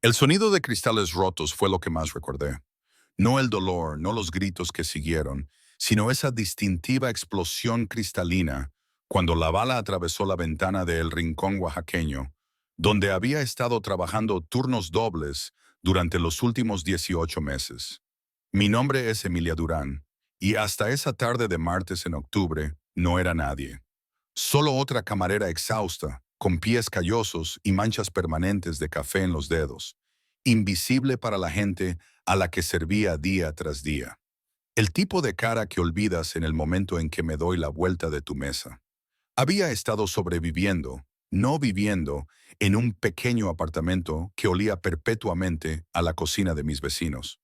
El sonido de cristales rotos fue lo que más recordé. No el dolor, no los gritos que siguieron, sino esa distintiva explosión cristalina cuando la bala atravesó la ventana del rincón oaxaqueño, donde había estado trabajando turnos dobles durante los últimos 18 meses. Mi nombre es Emilia Durán, y hasta esa tarde de martes en octubre no era nadie. Solo otra camarera exhausta, con pies callosos y manchas permanentes de café en los dedos, invisible para la gente a la que servía día tras día. El tipo de cara que olvidas en el momento en que me doy la vuelta de tu mesa. Había estado sobreviviendo, no viviendo, en un pequeño apartamento que olía perpetuamente a la cocina de mis vecinos.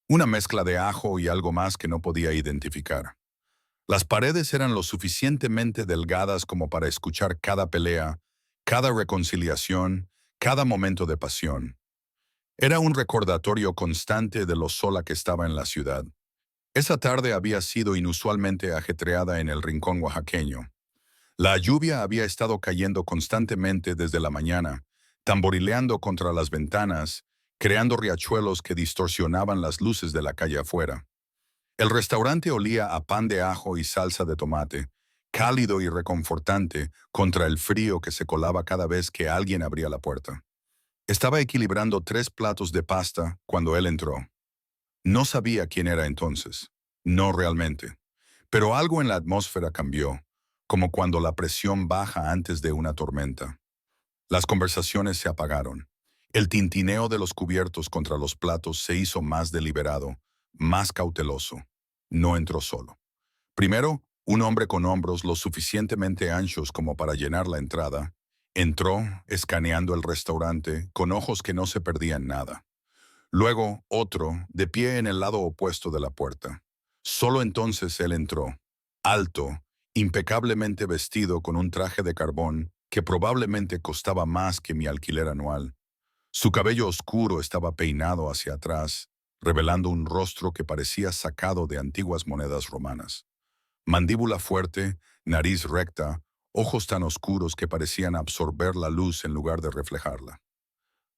Una mezcla de ajo y algo más que no podía identificar. Las paredes eran lo suficientemente delgadas como para escuchar cada pelea, cada reconciliación, cada momento de pasión. Era un recordatorio constante de lo sola que estaba en la ciudad. Esa tarde había sido inusualmente ajetreada en el rincón oaxaqueño. La lluvia había estado cayendo constantemente desde la mañana, tamborileando contra las ventanas, creando riachuelos que distorsionaban las luces de la calle afuera. El restaurante olía a pan de ajo y salsa de tomate, cálido y reconfortante contra el frío que se colaba cada vez que alguien abría la puerta. Estaba equilibrando 3 platos de pasta cuando él entró. No sabía quién era entonces. No realmente. Pero algo en la atmósfera cambió, como cuando la presión baja antes de una tormenta. Las conversaciones se apagaron. El tintineo de los cubiertos contra los platos se hizo más deliberado, más cauteloso. No entró solo. Primero, un hombre con hombros lo suficientemente anchos como para llenar la entrada, entró, escaneando el restaurante, con ojos que no se perdían nada. Luego, otro, de pie en el lado opuesto de la puerta. Solo entonces él entró, alto, impecablemente vestido con un traje de carbón que probablemente costaba más que mi alquiler anual. Su cabello oscuro estaba peinado hacia atrás, revelando un rostro que parecía sacado de antiguas monedas romanas. Mandíbula fuerte, nariz recta, ojos tan oscuros que parecían absorber la luz en lugar de reflejarla.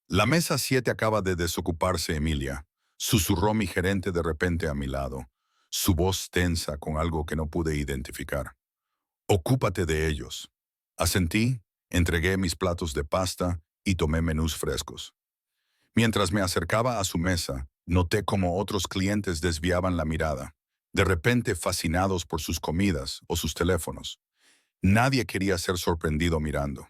La mesa 7 acaba de desocuparse, Emilia, susurró mi gerente de repente a mi lado, su voz tensa con algo que no pude identificar. Ocúpate de ellos. Asentí, entregué mis platos de pasta y tomé menús frescos. Mientras me acercaba a su mesa, noté cómo otros clientes desviaban la mirada, de repente fascinados por sus comidas o sus teléfonos. Nadie quería ser sorprendido mirando.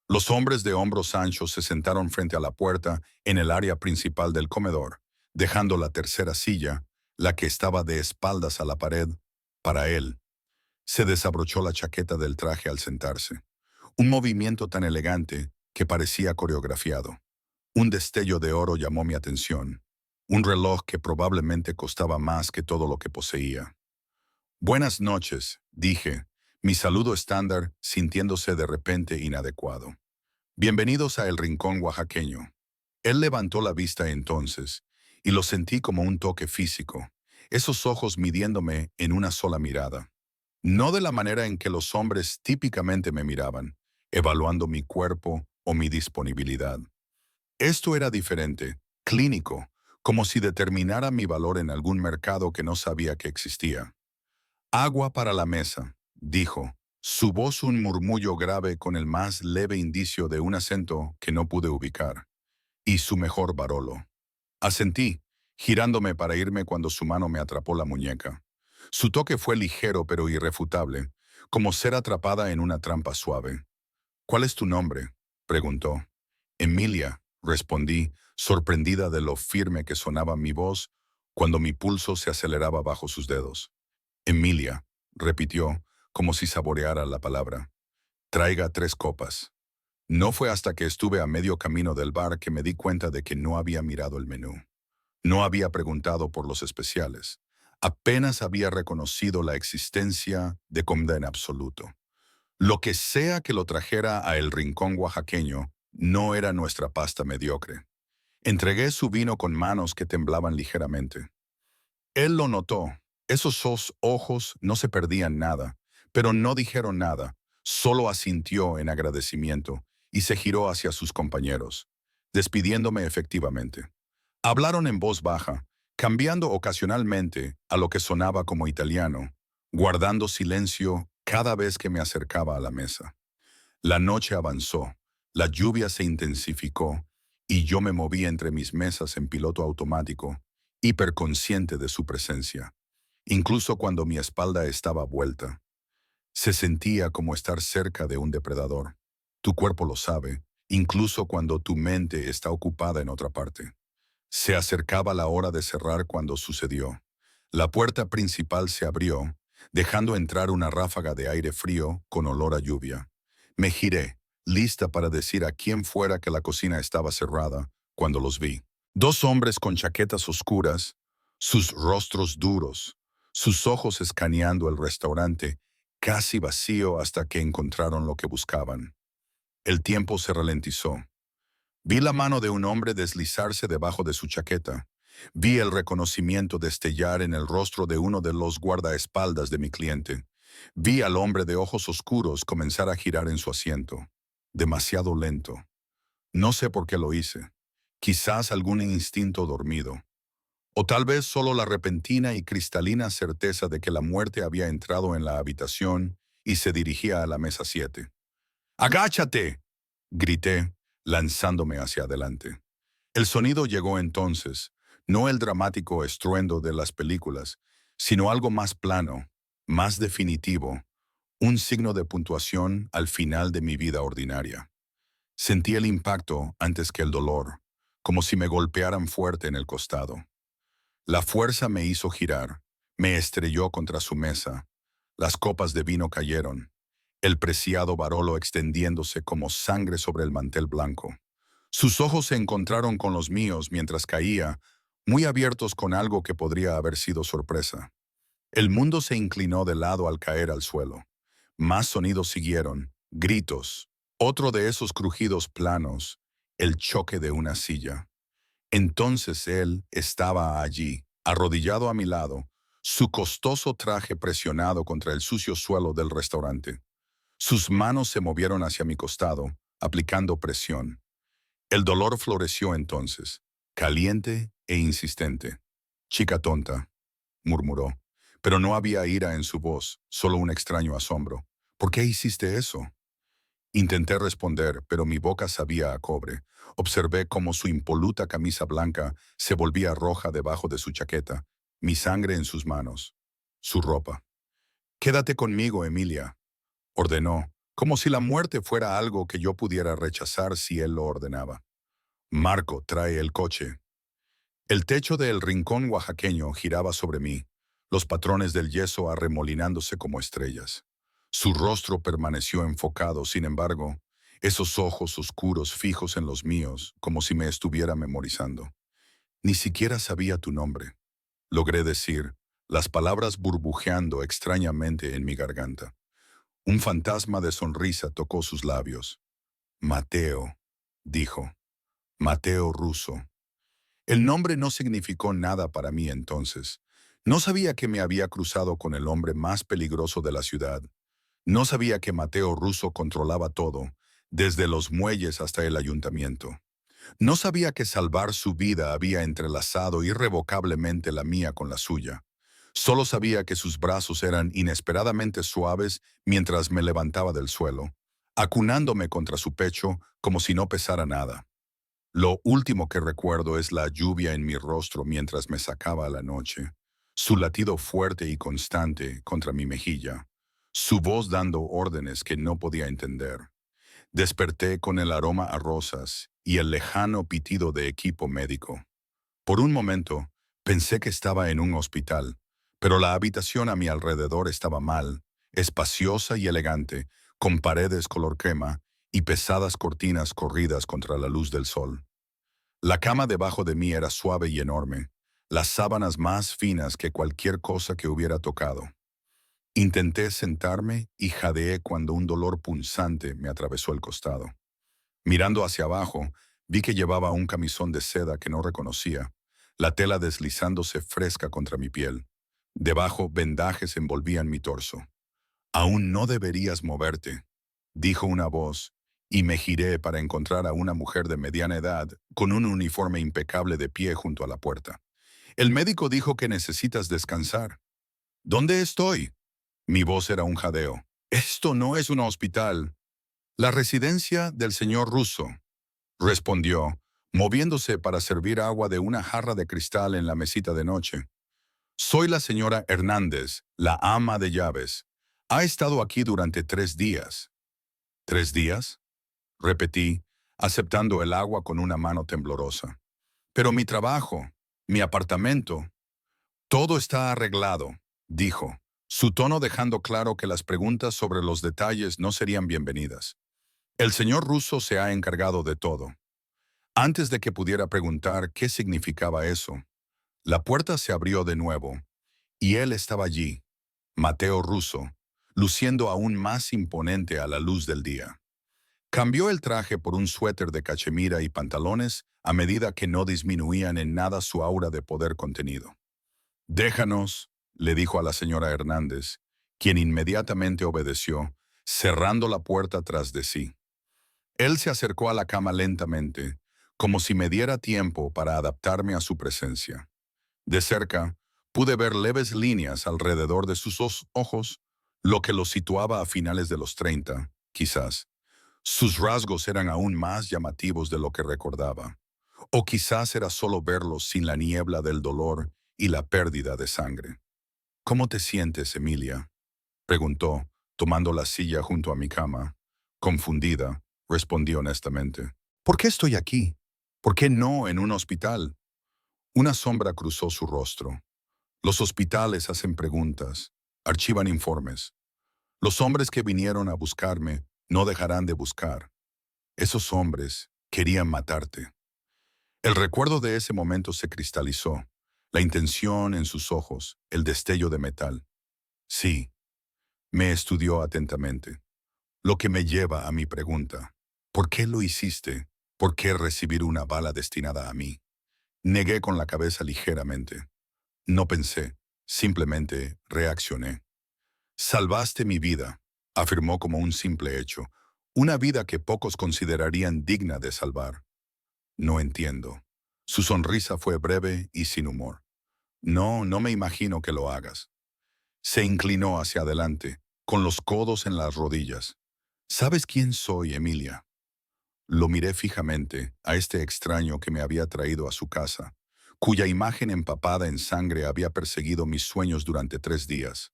Los hombres de hombros anchos se sentaron frente a la puerta en el área principal del comedor, dejando la tercera silla, la que estaba de espaldas a la pared, para él. Se desabrochó la chaqueta del traje al sentarse. Un movimiento tan elegante que parecía coreografiado. Un destello de oro llamó mi atención. Un reloj que probablemente costaba más que todo lo que poseía. Buenas noches, dije, mi saludo estándar sintiéndose de repente inadecuado. Bienvenidos a El Rincón Oaxaqueño. Él levantó la vista entonces, y lo sentí como un toque físico, esos ojos midiéndome en una sola mirada. No de la manera en que los hombres típicamente me miraban, evaluando mi cuerpo o mi disponibilidad. Esto era diferente, clínico, como si determinara mi valor en algún mercado que no sabía que existía. Agua para la mesa, dijo, su voz un murmullo grave con el más leve indicio de un acento que no pude ubicar, y su mejor Barolo. Asentí, girándome para irme cuando su mano me atrapó la muñeca. Su toque fue ligero pero irrefutable, como ser atrapada en una trampa suave. ¿Cuál es tu nombre?, preguntó. Emilia, respondí, sorprendida de lo firme que sonaba mi voz cuando mi pulso se aceleraba bajo sus dedos. Emilia, repitió, como si saboreara la palabra. Traiga 3 copas. No fue hasta que estuve a medio camino del bar que me di cuenta de que no había mirado el menú. No había preguntado por los especiales. Apenas había reconocido la existencia de comida en absoluto. Lo que sea que lo trajera a el rincón oaxaqueño no era nuestra pasta mediocre. Entregué su vino con manos que temblaban ligeramente. Él lo notó. Esos ojos no se perdían nada, pero no dijeron nada, solo asintió en agradecimiento y se giró hacia sus compañeros. despidiéndome efectivamente. Hablaron en voz baja, cambiando ocasionalmente a lo que sonaba como italiano, guardando silencio cada vez que me acercaba a la mesa. La noche avanzó, la lluvia se intensificó y yo me moví entre mis mesas en piloto automático, hiperconsciente de su presencia, incluso cuando mi espalda estaba vuelta. Se sentía como estar cerca de un depredador. Tu cuerpo lo sabe, incluso cuando tu mente está ocupada en otra parte. Se acercaba la hora de cerrar cuando sucedió. La puerta principal se abrió, dejando entrar una ráfaga de aire frío con olor a lluvia. Me giré, lista para decir a quien fuera que la cocina estaba cerrada, cuando los vi. Dos hombres con chaquetas oscuras, sus rostros duros, sus ojos escaneando el restaurante, casi vacío hasta que encontraron lo que buscaban. El tiempo se ralentizó. Vi la mano de un hombre deslizarse debajo de su chaqueta. Vi el reconocimiento destellar en el rostro de uno de los guardaespaldas de mi cliente. Vi al hombre de ojos oscuros comenzar a girar en su asiento. Demasiado lento. No sé por qué lo hice. Quizás algún instinto dormido. O tal vez solo la repentina y cristalina certeza de que la muerte había entrado en la habitación y se dirigía a la mesa 7. ¡Agáchate!, grité, lanzándome hacia adelante. El sonido llegó entonces, no el dramático estruendo de las películas, sino algo más plano, más definitivo, un signo de puntuación al final de mi vida ordinaria. Sentí el impacto antes que el dolor, como si me golpearan fuerte en el costado. La fuerza me hizo girar, me estrelló contra su mesa. Las copas de vino cayeron, el preciado Barolo extendiéndose como sangre sobre el mantel blanco. Sus ojos se encontraron con los míos mientras caía, muy abiertos con algo que podría haber sido sorpresa. El mundo se inclinó de lado al caer al suelo. Más sonidos siguieron, gritos, otro de esos crujidos planos, el choque de una silla. Entonces él estaba allí, arrodillado a mi lado, su costoso traje presionado contra el sucio suelo del restaurante. Sus manos se movieron hacia mi costado, aplicando presión. El dolor floreció entonces, caliente e insistente. «Chica tonta», murmuró, pero no había ira en su voz, solo un extraño asombro. «¿Por qué hiciste eso?». Intenté responder, pero mi boca sabía a cobre. Observé cómo su impoluta camisa blanca se volvía roja debajo de su chaqueta, mi sangre en sus manos, su ropa. «Quédate conmigo, Emilia», ordenó, como si la muerte fuera algo que yo pudiera rechazar si él lo ordenaba. «Marco, trae el coche». El techo del rincón oaxaqueño giraba sobre mí, los patrones del yeso arremolinándose como estrellas. Su rostro permaneció enfocado, sin embargo, esos ojos oscuros fijos en los míos, como si me estuviera memorizando. «Ni siquiera sabía tu nombre», logré decir, las palabras burbujeando extrañamente en mi garganta. Un fantasma de sonrisa tocó sus labios. «Mateo», dijo. «Mateo Russo». El nombre no significó nada para mí entonces. No sabía que me había cruzado con el hombre más peligroso de la ciudad. No sabía que Mateo Russo controlaba todo, desde los muelles hasta el ayuntamiento. No sabía que salvar su vida había entrelazado irrevocablemente la mía con la suya. Solo sabía que sus brazos eran inesperadamente suaves mientras me levantaba del suelo, acunándome contra su pecho como si no pesara nada. Lo último que recuerdo es la lluvia en mi rostro mientras me sacaba a la noche, su latido fuerte y constante contra mi mejilla, su voz dando órdenes que no podía entender. Desperté con el aroma a rosas y el lejano pitido de equipo médico. Por un momento, pensé que estaba en un hospital, pero la habitación a mi alrededor estaba mal, espaciosa y elegante, con paredes color crema y pesadas cortinas corridas contra la luz del sol. La cama debajo de mí era suave y enorme, las sábanas más finas que cualquier cosa que hubiera tocado. Intenté sentarme y jadeé cuando un dolor punzante me atravesó el costado. Mirando hacia abajo, vi que llevaba un camisón de seda que no reconocía, la tela deslizándose fresca contra mi piel. Debajo, vendajes envolvían mi torso. «Aún no deberías moverte», dijo una voz, y me giré para encontrar a una mujer de mediana edad con un uniforme impecable de pie junto a la puerta. El médico dijo que necesitas descansar. ¿Dónde estoy? Mi voz era un jadeo. Esto no es un hospital. La residencia del señor Russo, respondió, moviéndose para servir agua de una jarra de cristal en la mesita de noche. Soy la señora Hernández, la ama de llaves. Ha estado aquí durante 3 días. ¿3 días? Repetí, aceptando el agua con una mano temblorosa. Pero mi trabajo, mi apartamento, todo está arreglado, dijo, su tono dejando claro que las preguntas sobre los detalles no serían bienvenidas. El señor Russo se ha encargado de todo. Antes de que pudiera preguntar qué significaba eso, la puerta se abrió de nuevo, y él estaba allí, Mateo Russo, luciendo aún más imponente a la luz del día. Cambió el traje por un suéter de cachemira y pantalones a medida que no disminuían en nada su aura de poder contenido. «Déjanos», le dijo a la señora Hernández, quien inmediatamente obedeció, cerrando la puerta tras de sí. Él se acercó a la cama lentamente, como si me diera tiempo para adaptarme a su presencia. De cerca, pude ver leves líneas alrededor de sus ojos, lo que los situaba a finales de los 30, quizás. Sus rasgos eran aún más llamativos de lo que recordaba. O quizás era solo verlos sin la niebla del dolor y la pérdida de sangre. «¿Cómo te sientes, Emilia?», preguntó, tomando la silla junto a mi cama. Confundida, respondí honestamente. «¿Por qué estoy aquí? ¿Por qué no en un hospital?». Una sombra cruzó su rostro. «Los hospitales hacen preguntas, archivan informes. Los hombres que vinieron a buscarme no dejarán de buscar. Esos hombres querían matarte». El recuerdo de ese momento se cristalizó, la intención en sus ojos, el destello de metal. Sí, me estudió atentamente, lo que me lleva a mi pregunta. ¿Por qué lo hiciste? ¿Por qué recibir una bala destinada a mí? Negué con la cabeza ligeramente. No pensé, simplemente reaccioné. «Salvaste mi vida», afirmó como un simple hecho, una vida que pocos considerarían digna de salvar. «No entiendo». Su sonrisa fue breve y sin humor. «No, no me imagino que lo hagas». Se inclinó hacia adelante, con los codos en las rodillas. «¿Sabes quién soy, Emilia?». Lo miré fijamente a este extraño que me había traído a su casa, cuya imagen empapada en sangre había perseguido mis sueños durante 3 días.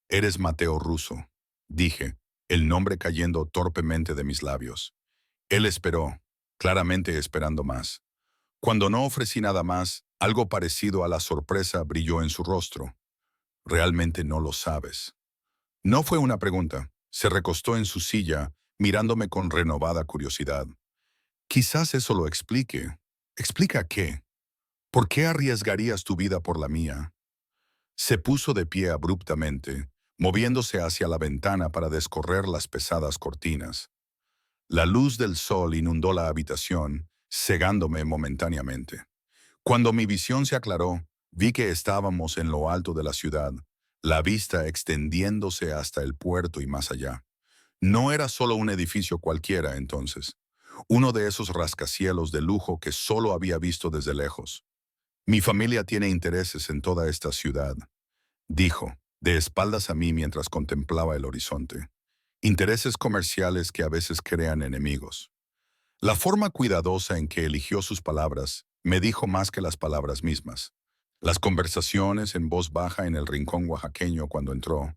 «Eres Mateo Russo», dije, el nombre cayendo torpemente de mis labios. Él esperó, claramente esperando más. Cuando no ofrecí nada más, algo parecido a la sorpresa brilló en su rostro. «Realmente no lo sabes». No fue una pregunta. Se recostó en su silla, mirándome con renovada curiosidad. «Quizás eso lo explique». «¿Explica qué? ¿Por qué arriesgarías tu vida por la mía?». Se puso de pie abruptamente, moviéndose hacia la ventana para descorrer las pesadas cortinas. La luz del sol inundó la habitación, cegándome momentáneamente. Cuando mi visión se aclaró, vi que estábamos en lo alto de la ciudad, la vista extendiéndose hasta el puerto y más allá. No era solo un edificio cualquiera entonces, uno de esos rascacielos de lujo que solo había visto desde lejos. «Mi familia tiene intereses en toda esta ciudad», dijo, de espaldas a mí mientras contemplaba el horizonte. «Intereses comerciales que a veces crean enemigos». La forma cuidadosa en que eligió sus palabras me dijo más que las palabras mismas. Las conversaciones en voz baja en el rincón oaxaqueño cuando entró,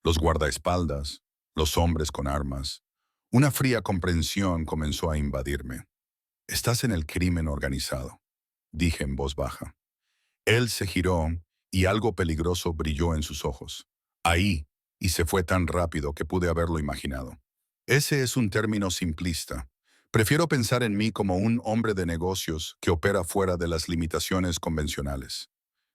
los guardaespaldas, los hombres con armas. Una fría comprensión comenzó a invadirme. «Estás en el crimen organizado», dije en voz baja. Él se giró y algo peligroso brilló en sus ojos. «Ahí», y se fue tan rápido que pude haberlo imaginado. Ese es un término simplista. Prefiero pensar en mí como un hombre de negocios que opera fuera de las limitaciones convencionales.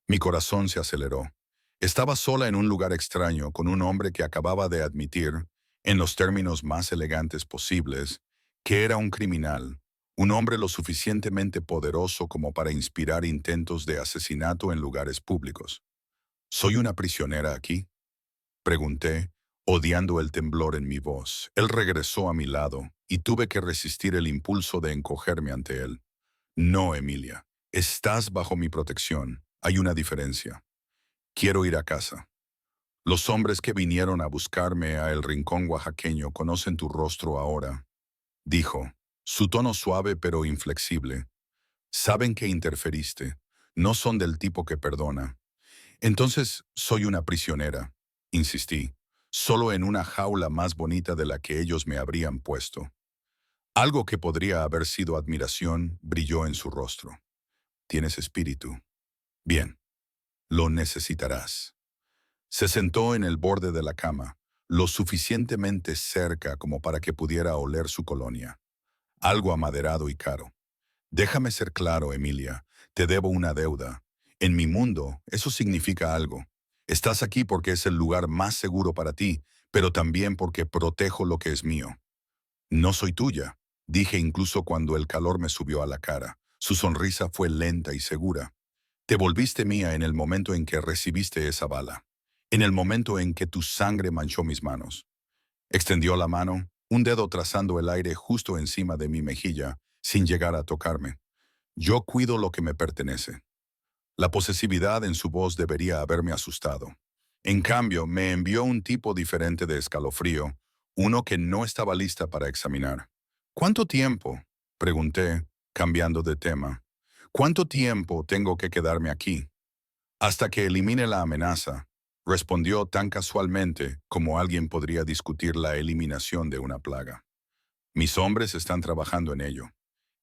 Mi corazón se aceleró. Estaba sola en un lugar extraño con un hombre que acababa de admitir, en los términos más elegantes posibles, que era un criminal, un hombre lo suficientemente poderoso como para inspirar intentos de asesinato en lugares públicos. «¿Soy una prisionera aquí?», pregunté, odiando el temblor en mi voz. Él regresó a mi lado y tuve que resistir el impulso de encogerme ante él. No, Emilia, estás bajo mi protección. Hay una diferencia. Quiero ir a casa. Los hombres que vinieron a buscarme a el rincón oaxaqueño conocen tu rostro ahora, dijo, su tono suave pero inflexible. Saben que interferiste. No son del tipo que perdona. Entonces soy una prisionera, insistí, solo en una jaula más bonita de la que ellos me habrían puesto. Algo que podría haber sido admiración brilló en su rostro. Tienes espíritu. Bien, lo necesitarás. Se sentó en el borde de la cama, lo suficientemente cerca como para que pudiera oler su colonia. Algo amaderado y caro. Déjame ser claro, Emilia, te debo una deuda. En mi mundo, eso significa algo. Estás aquí porque es el lugar más seguro para ti, pero también porque protejo lo que es mío. No soy tuya, dije incluso cuando el calor me subió a la cara. Su sonrisa fue lenta y segura. Te volviste mía en el momento en que recibiste esa bala, en el momento en que tu sangre manchó mis manos. Extendió la mano, un dedo trazando el aire justo encima de mi mejilla, sin llegar a tocarme. Yo cuido lo que me pertenece. La posesividad en su voz debería haberme asustado. En cambio, me envió un tipo diferente de escalofrío, uno que no estaba lista para examinar. ¿Cuánto tiempo? Pregunté, cambiando de tema. ¿Cuánto tiempo tengo que quedarme aquí? Hasta que elimine la amenaza, respondió tan casualmente como alguien podría discutir la eliminación de una plaga. Mis hombres están trabajando en ello.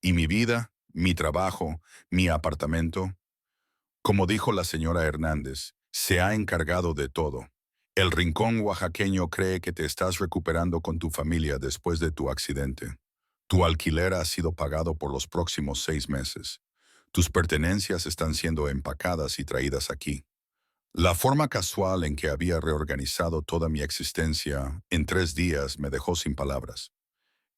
Y mi vida, mi trabajo, mi apartamento, como dijo la señora Hernández, se ha encargado de todo. El rincón oaxaqueño cree que te estás recuperando con tu familia después de tu accidente. Tu alquiler ha sido pagado por los próximos 6 meses. Tus pertenencias están siendo empacadas y traídas aquí. La forma casual en que había reorganizado toda mi existencia en 3 días me dejó sin palabras.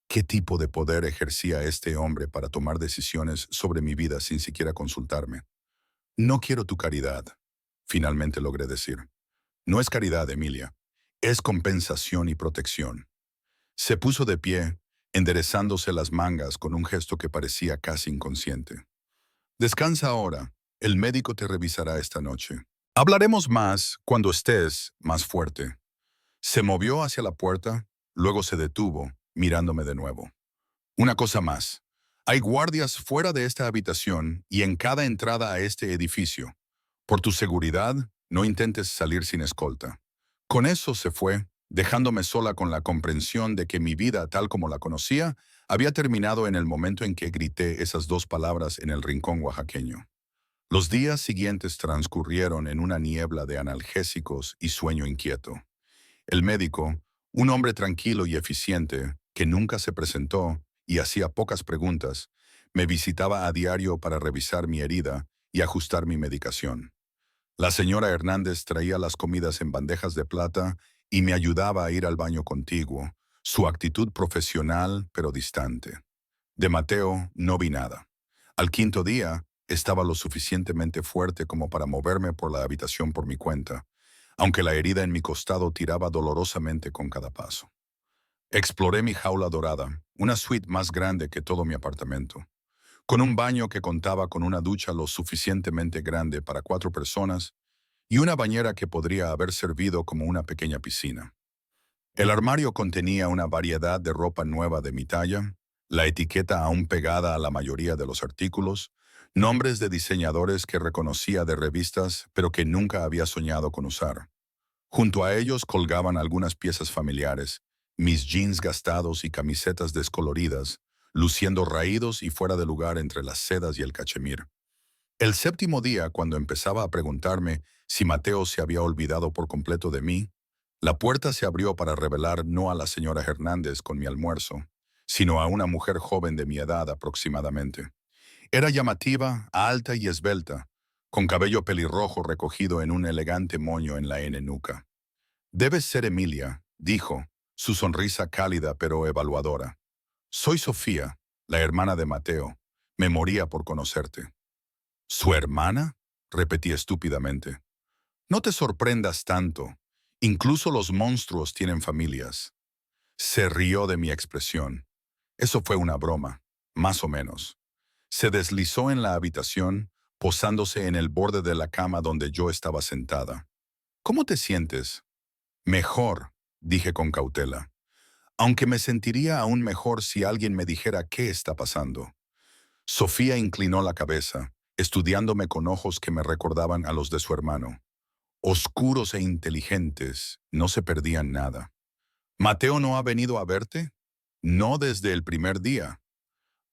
¿Qué tipo de poder ejercía este hombre para tomar decisiones sobre mi vida sin siquiera consultarme? No quiero tu caridad, finalmente logré decir. No es caridad, Emilia. Es compensación y protección. Se puso de pie, enderezándose las mangas con un gesto que parecía casi inconsciente. Descansa ahora. El médico te revisará esta noche. Hablaremos más cuando estés más fuerte. Se movió hacia la puerta, luego se detuvo, mirándome de nuevo. Una cosa más. Hay guardias fuera de esta habitación y en cada entrada a este edificio. Por tu seguridad, no intentes salir sin escolta. Con eso se fue, dejándome sola con la comprensión de que mi vida, tal como la conocía, había terminado en el momento en que grité esas 2 palabras en el rincón oaxaqueño. Los días siguientes transcurrieron en una niebla de analgésicos y sueño inquieto. El médico, un hombre tranquilo y eficiente, que nunca se presentó y hacía pocas preguntas, me visitaba a diario para revisar mi herida y ajustar mi medicación. La señora Hernández traía las comidas en bandejas de plata y me ayudaba a ir al baño contiguo, su actitud profesional pero distante. De Mateo no vi nada. Al 5.º día, estaba lo suficientemente fuerte como para moverme por la habitación por mi cuenta, aunque la herida en mi costado tiraba dolorosamente con cada paso. Exploré mi jaula dorada, una suite más grande que todo mi apartamento, con un baño que contaba con una ducha lo suficientemente grande para 4 personas y una bañera que podría haber servido como una pequeña piscina. El armario contenía una variedad de ropa nueva de mi talla, la etiqueta aún pegada a la mayoría de los artículos, nombres de diseñadores que reconocía de revistas pero que nunca había soñado con usar. Junto a ellos colgaban algunas piezas familiares, mis jeans gastados y camisetas descoloridas, luciendo raídos y fuera de lugar entre las sedas y el cachemir. El 7.º día, cuando empezaba a preguntarme si Mateo se había olvidado por completo de mí, la puerta se abrió para revelar no a la señora Hernández con mi almuerzo, sino a una mujer joven de mi edad aproximadamente. Era llamativa, alta y esbelta, con cabello pelirrojo recogido en un elegante moño en la nuca. Debes ser Emilia, dijo, su sonrisa cálida pero evaluadora. Soy Sofía, la hermana de Mateo. Me moría por conocerte. ¿Su hermana? Repetí estúpidamente. No te sorprendas tanto. Incluso los monstruos tienen familias. Se rió de mi expresión. Eso fue una broma, más o menos. Se deslizó en la habitación, posándose en el borde de la cama donde yo estaba sentada. ¿Cómo te sientes? Mejor, dije con cautela, aunque me sentiría aún mejor si alguien me dijera qué está pasando. Sofía inclinó la cabeza, estudiándome con ojos que me recordaban a los de su hermano. Oscuros e inteligentes, no se perdían nada. ¿Mateo no ha venido a verte? No desde el primer día.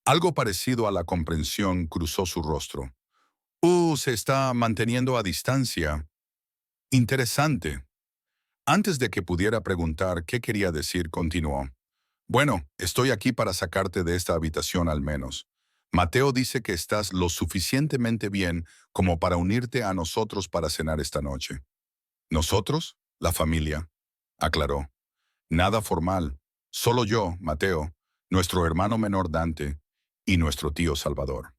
Algo parecido a la comprensión cruzó su rostro. Se está manteniendo a distancia. Interesante. Antes de que pudiera preguntar qué quería decir, continuó. Bueno, estoy aquí para sacarte de esta habitación al menos. Mateo dice que estás lo suficientemente bien como para unirte a nosotros para cenar esta noche. ¿Nosotros? La familia, aclaró. Nada formal. Solo yo, Mateo, nuestro hermano menor Dante y nuestro tío Salvador.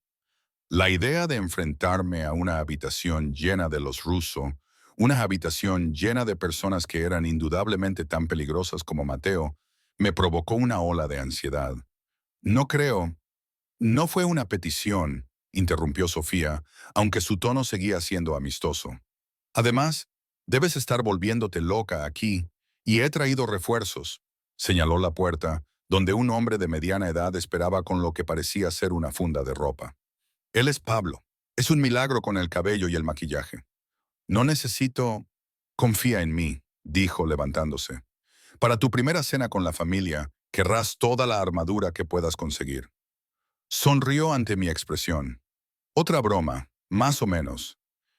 La idea de enfrentarme a una habitación llena de los rusos, una habitación llena de personas que eran indudablemente tan peligrosas como Mateo, me provocó una ola de ansiedad. No creo. No fue una petición, interrumpió Sofía, aunque su tono seguía siendo amistoso. Además, debes estar volviéndote loca aquí, y he traído refuerzos, señaló la puerta, donde un hombre de mediana edad esperaba con lo que parecía ser una funda de ropa. Él es Pablo. Es un milagro con el cabello y el maquillaje. No necesito... Confía en mí, dijo levantándose. Para tu primera cena con la familia, querrás toda la armadura que puedas conseguir. Sonrió ante mi expresión. Otra broma, más o menos.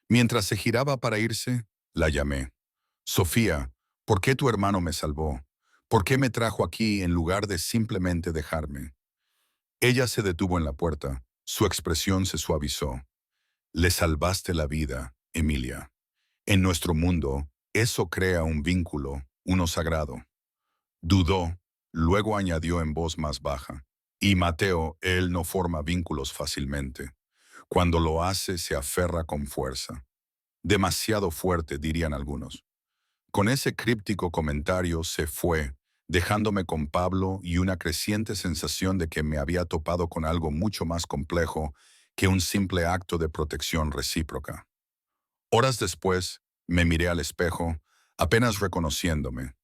Mientras se giraba para irse, la llamé. Sofía, ¿por qué tu hermano me salvó? ¿Por qué me trajo aquí en lugar de simplemente dejarme? Ella se detuvo en la puerta. Su expresión se suavizó. Le salvaste la vida, Emilia. En nuestro mundo, eso crea un vínculo, uno sagrado. Dudó, luego añadió en voz más baja. Y Mateo, él no forma vínculos fácilmente. Cuando lo hace, se aferra con fuerza. Demasiado fuerte, dirían algunos. Con ese críptico comentario se fue, dejándome con Pablo y una creciente sensación de que me había topado con algo mucho más complejo que un simple acto de protección recíproca. Horas después, me miré al espejo, apenas reconociéndome.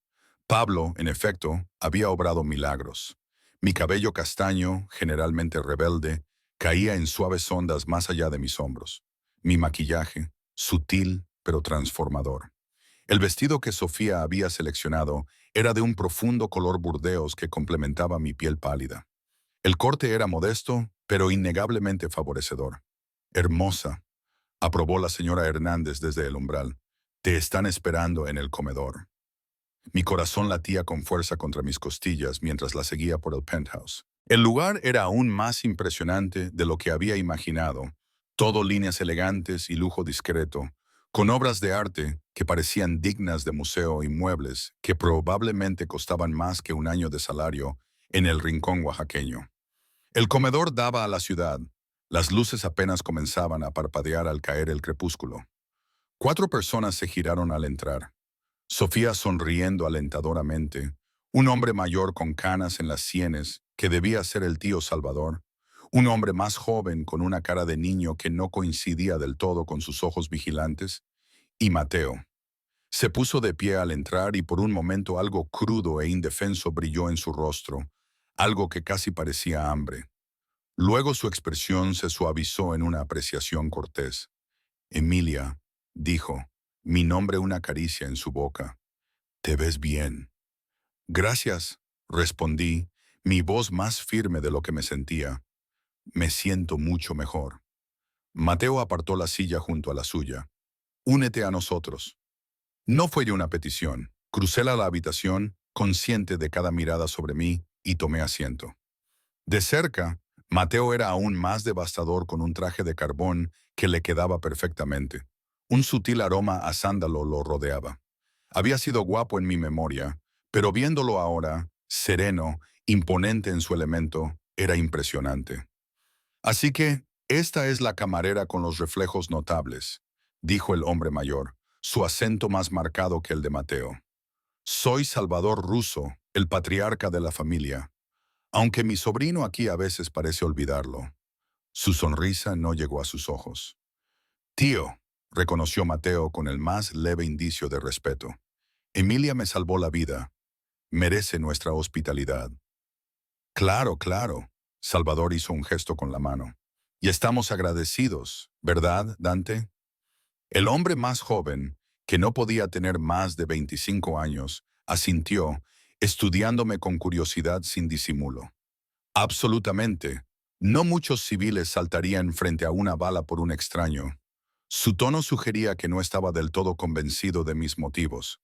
Pablo, en efecto, había obrado milagros. Mi cabello castaño, generalmente rebelde, caía en suaves ondas más allá de mis hombros. Mi maquillaje, sutil pero transformador. El vestido que Sofía había seleccionado era de un profundo color burdeos que complementaba mi piel pálida. El corte era modesto, pero innegablemente favorecedor. Hermosa, aprobó la señora Hernández desde el umbral. Te están esperando en el comedor. Mi corazón latía con fuerza contra mis costillas mientras la seguía por el penthouse. El lugar era aún más impresionante de lo que había imaginado, todo líneas elegantes y lujo discreto, con obras de arte que parecían dignas de museo y muebles que probablemente costaban más que un año de salario en el rincón oaxaqueño. El comedor daba a la ciudad. Las luces apenas comenzaban a parpadear al caer el crepúsculo. 4 personas se giraron al entrar. Sofía sonriendo alentadoramente, un hombre mayor con canas en las sienes, que debía ser el tío Salvador, un hombre más joven con una cara de niño que no coincidía del todo con sus ojos vigilantes, y Mateo. Se puso de pie al entrar y por un momento algo crudo e indefenso brilló en su rostro, algo que casi parecía hambre. Luego su expresión se suavizó en una apreciación cortés. Emilia, dijo, mi nombre una caricia en su boca. Te ves bien. Gracias, respondí, mi voz más firme de lo que me sentía. Me siento mucho mejor. Mateo apartó la silla junto a la suya. Únete a nosotros. No fue una petición. Crucé la habitación, consciente de cada mirada sobre mí, y tomé asiento. De cerca, Mateo era aún más devastador con un traje de carbón que le quedaba perfectamente. Un sutil aroma a sándalo lo rodeaba. Había sido guapo en mi memoria, pero viéndolo ahora, sereno, imponente en su elemento, era impresionante. Así que, esta es la camarera con los reflejos notables, dijo el hombre mayor. su acento más marcado que el de Mateo. Soy Salvador Russo, el patriarca de la familia, aunque mi sobrino aquí a veces parece olvidarlo. Su sonrisa no llegó a sus ojos. Tío, reconoció Mateo con el más leve indicio de respeto. Emilia me salvó la vida. Merece nuestra hospitalidad. Claro, claro. Salvador hizo un gesto con la mano. Y estamos agradecidos, ¿verdad, Dante? El hombre más joven, que no podía tener más de 25 años, asintió, estudiándome con curiosidad sin disimulo. Absolutamente. No muchos civiles saltarían frente a una bala por un extraño. Su tono sugería que no estaba del todo convencido de mis motivos.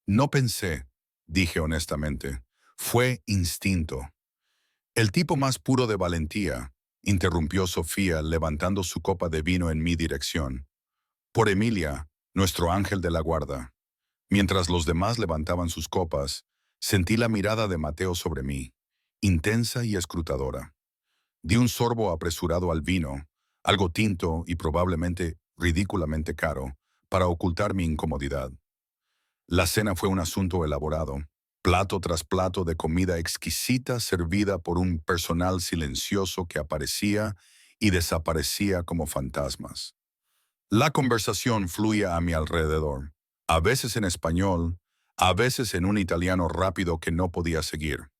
No pensé, dije honestamente. Fue instinto. El tipo más puro de valentía, interrumpió Sofía levantando su copa de vino en mi dirección. Por Emilia, nuestro ángel de la guarda. Mientras los demás levantaban sus copas, sentí la mirada de Mateo sobre mí, intensa y escrutadora. Di un sorbo apresurado al vino, algo tinto y probablemente ridículamente caro, para ocultar mi incomodidad. La cena fue un asunto elaborado, plato tras plato de comida exquisita servida por un personal silencioso que aparecía y desaparecía como fantasmas. La conversación fluía a mi alrededor, a veces en español, a veces en un italiano rápido que no podía seguir.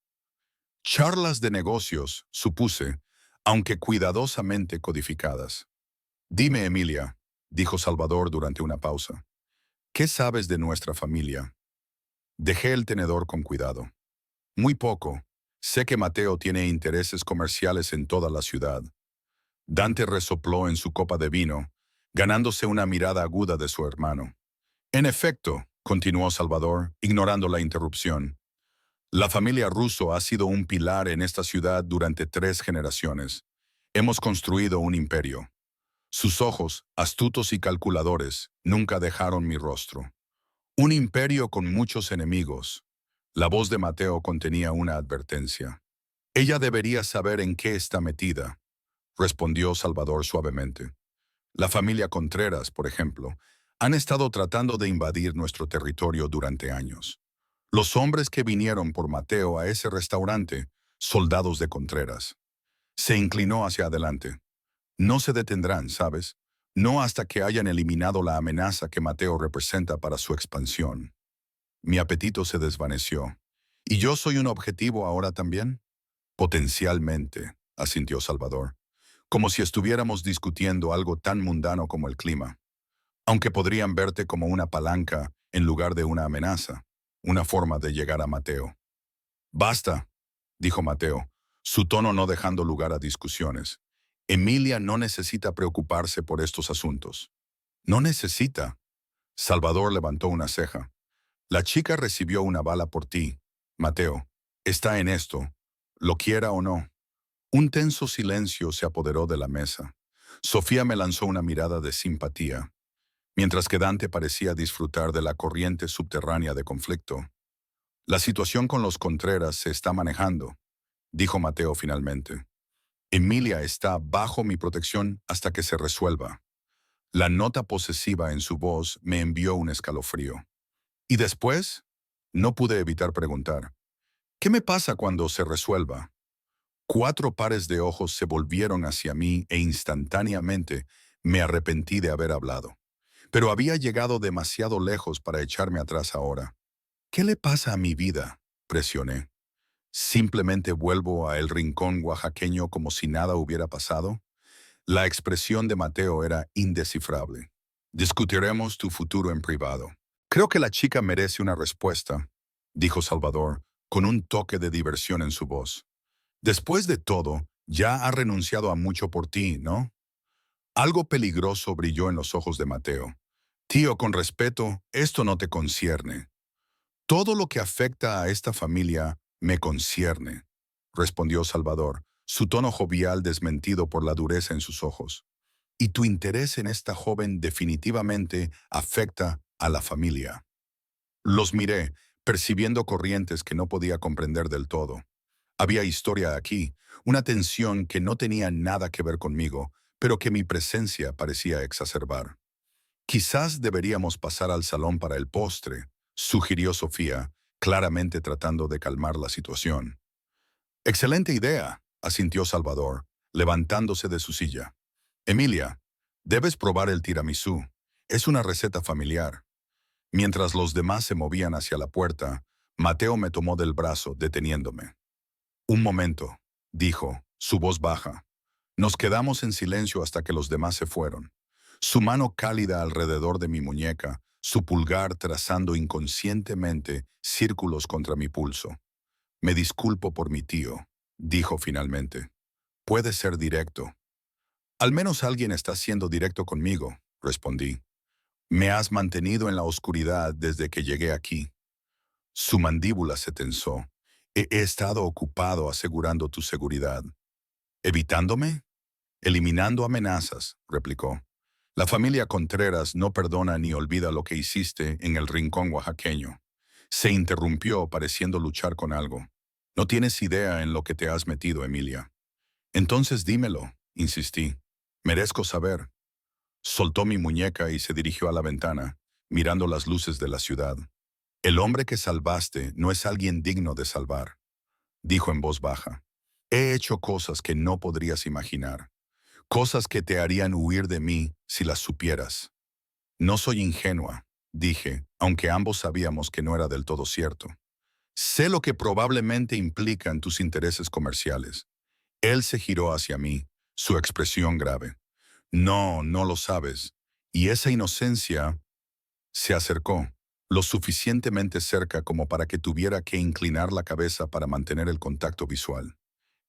Charlas de negocios, supuse, aunque cuidadosamente codificadas. Dime, Emilia, dijo Salvador durante una pausa, ¿qué sabes de nuestra familia? Dejé el tenedor con cuidado. Muy poco. Sé que Mateo tiene intereses comerciales en toda la ciudad. Dante resopló en su copa de vino, ganándose una mirada aguda de su hermano. En efecto, continuó Salvador, ignorando la interrupción, la familia Russo ha sido un pilar en esta ciudad durante 3 generaciones. Hemos construido un imperio. Sus ojos, astutos y calculadores, nunca dejaron mi rostro. Un imperio con muchos enemigos. La voz de Mateo contenía una advertencia. Ella debería saber en qué está metida, respondió Salvador suavemente. La familia Contreras, por ejemplo, han estado tratando de invadir nuestro territorio durante años. Los hombres que vinieron por Mateo a ese restaurante, soldados de Contreras. Se inclinó hacia adelante. No se detendrán, ¿sabes? No hasta que hayan eliminado la amenaza que Mateo representa para su expansión. Mi apetito se desvaneció. ¿Y yo soy un objetivo ahora también? Potencialmente, asintió Salvador, como si estuviéramos discutiendo algo tan mundano como el clima, aunque podrían verte como una palanca en lugar de una amenaza, una forma de llegar a Mateo. Basta, dijo Mateo, su tono no dejando lugar a discusiones. Emilia no necesita preocuparse por estos asuntos. No necesita. Salvador levantó una ceja. La chica recibió una bala por ti, Mateo. Está en esto, lo quiera o no. Un tenso silencio se apoderó de la mesa. Sofía me lanzó una mirada de simpatía, mientras que Dante parecía disfrutar de la corriente subterránea de conflicto. La situación con los Contreras se está manejando, dijo Mateo finalmente. Emilia está bajo mi protección hasta que se resuelva. La nota posesiva en su voz me envió un escalofrío. ¿Y después? No pude evitar preguntar. ¿Qué me pasa cuando se resuelva? 4 pares de ojos se volvieron hacia mí e instantáneamente me arrepentí de haber hablado. Pero había llegado demasiado lejos para echarme atrás ahora. ¿Qué le pasa a mi vida? Presioné. ¿Simplemente vuelvo a el rincón oaxaqueño como si nada hubiera pasado? La expresión de Mateo era indescifrable. Discutiremos tu futuro en privado. Creo que la chica merece una respuesta, dijo Salvador, con un toque de diversión en su voz. Después de todo, ya ha renunciado a mucho por ti, ¿no? Algo peligroso brilló en los ojos de Mateo. Tío, con respeto, esto no te concierne. Todo lo que afecta a esta familia me concierne, respondió Salvador, su tono jovial desmentido por la dureza en sus ojos. Y tu interés en esta joven definitivamente afecta a la familia. Los miré, percibiendo corrientes que no podía comprender del todo. Había historia aquí, una tensión que no tenía nada que ver conmigo, pero que mi presencia parecía exacerbar. Quizás deberíamos pasar al salón para el postre, sugirió Sofía, claramente tratando de calmar la situación. Excelente idea, asintió Salvador, levantándose de su silla. Emilia, debes probar el tiramisú. Es una receta familiar. Mientras los demás se movían hacia la puerta, Mateo me tomó del brazo, deteniéndome. Un momento, dijo, su voz baja. Nos quedamos en silencio hasta que los demás se fueron. Su mano cálida alrededor de mi muñeca, su pulgar trazando inconscientemente círculos contra mi pulso. Me disculpo por mi tío, dijo finalmente. Puede ser directo. Al menos alguien está siendo directo conmigo, respondí. Me has mantenido en la oscuridad desde que llegué aquí. Su mandíbula se tensó. He estado ocupado asegurando tu seguridad. ¿Evitándome? Eliminando amenazas, replicó. La familia Contreras no perdona ni olvida lo que hiciste en el rincón oaxaqueño. Se interrumpió pareciendo luchar con algo. No tienes idea en lo que te has metido, Emilia. Entonces dímelo, insistí. Merezco saber. Soltó mi muñeca y se dirigió a la ventana, mirando las luces de la ciudad. El hombre que salvaste no es alguien digno de salvar, dijo en voz baja. He hecho cosas que no podrías imaginar, cosas que te harían huir de mí si las supieras. No soy ingenua, dije, aunque ambos sabíamos que no era del todo cierto. Sé lo que probablemente implican tus intereses comerciales. Él se giró hacia mí, su expresión grave. No, no lo sabes. Y esa inocencia se acercó, lo suficientemente cerca como para que tuviera que inclinar la cabeza para mantener el contacto visual.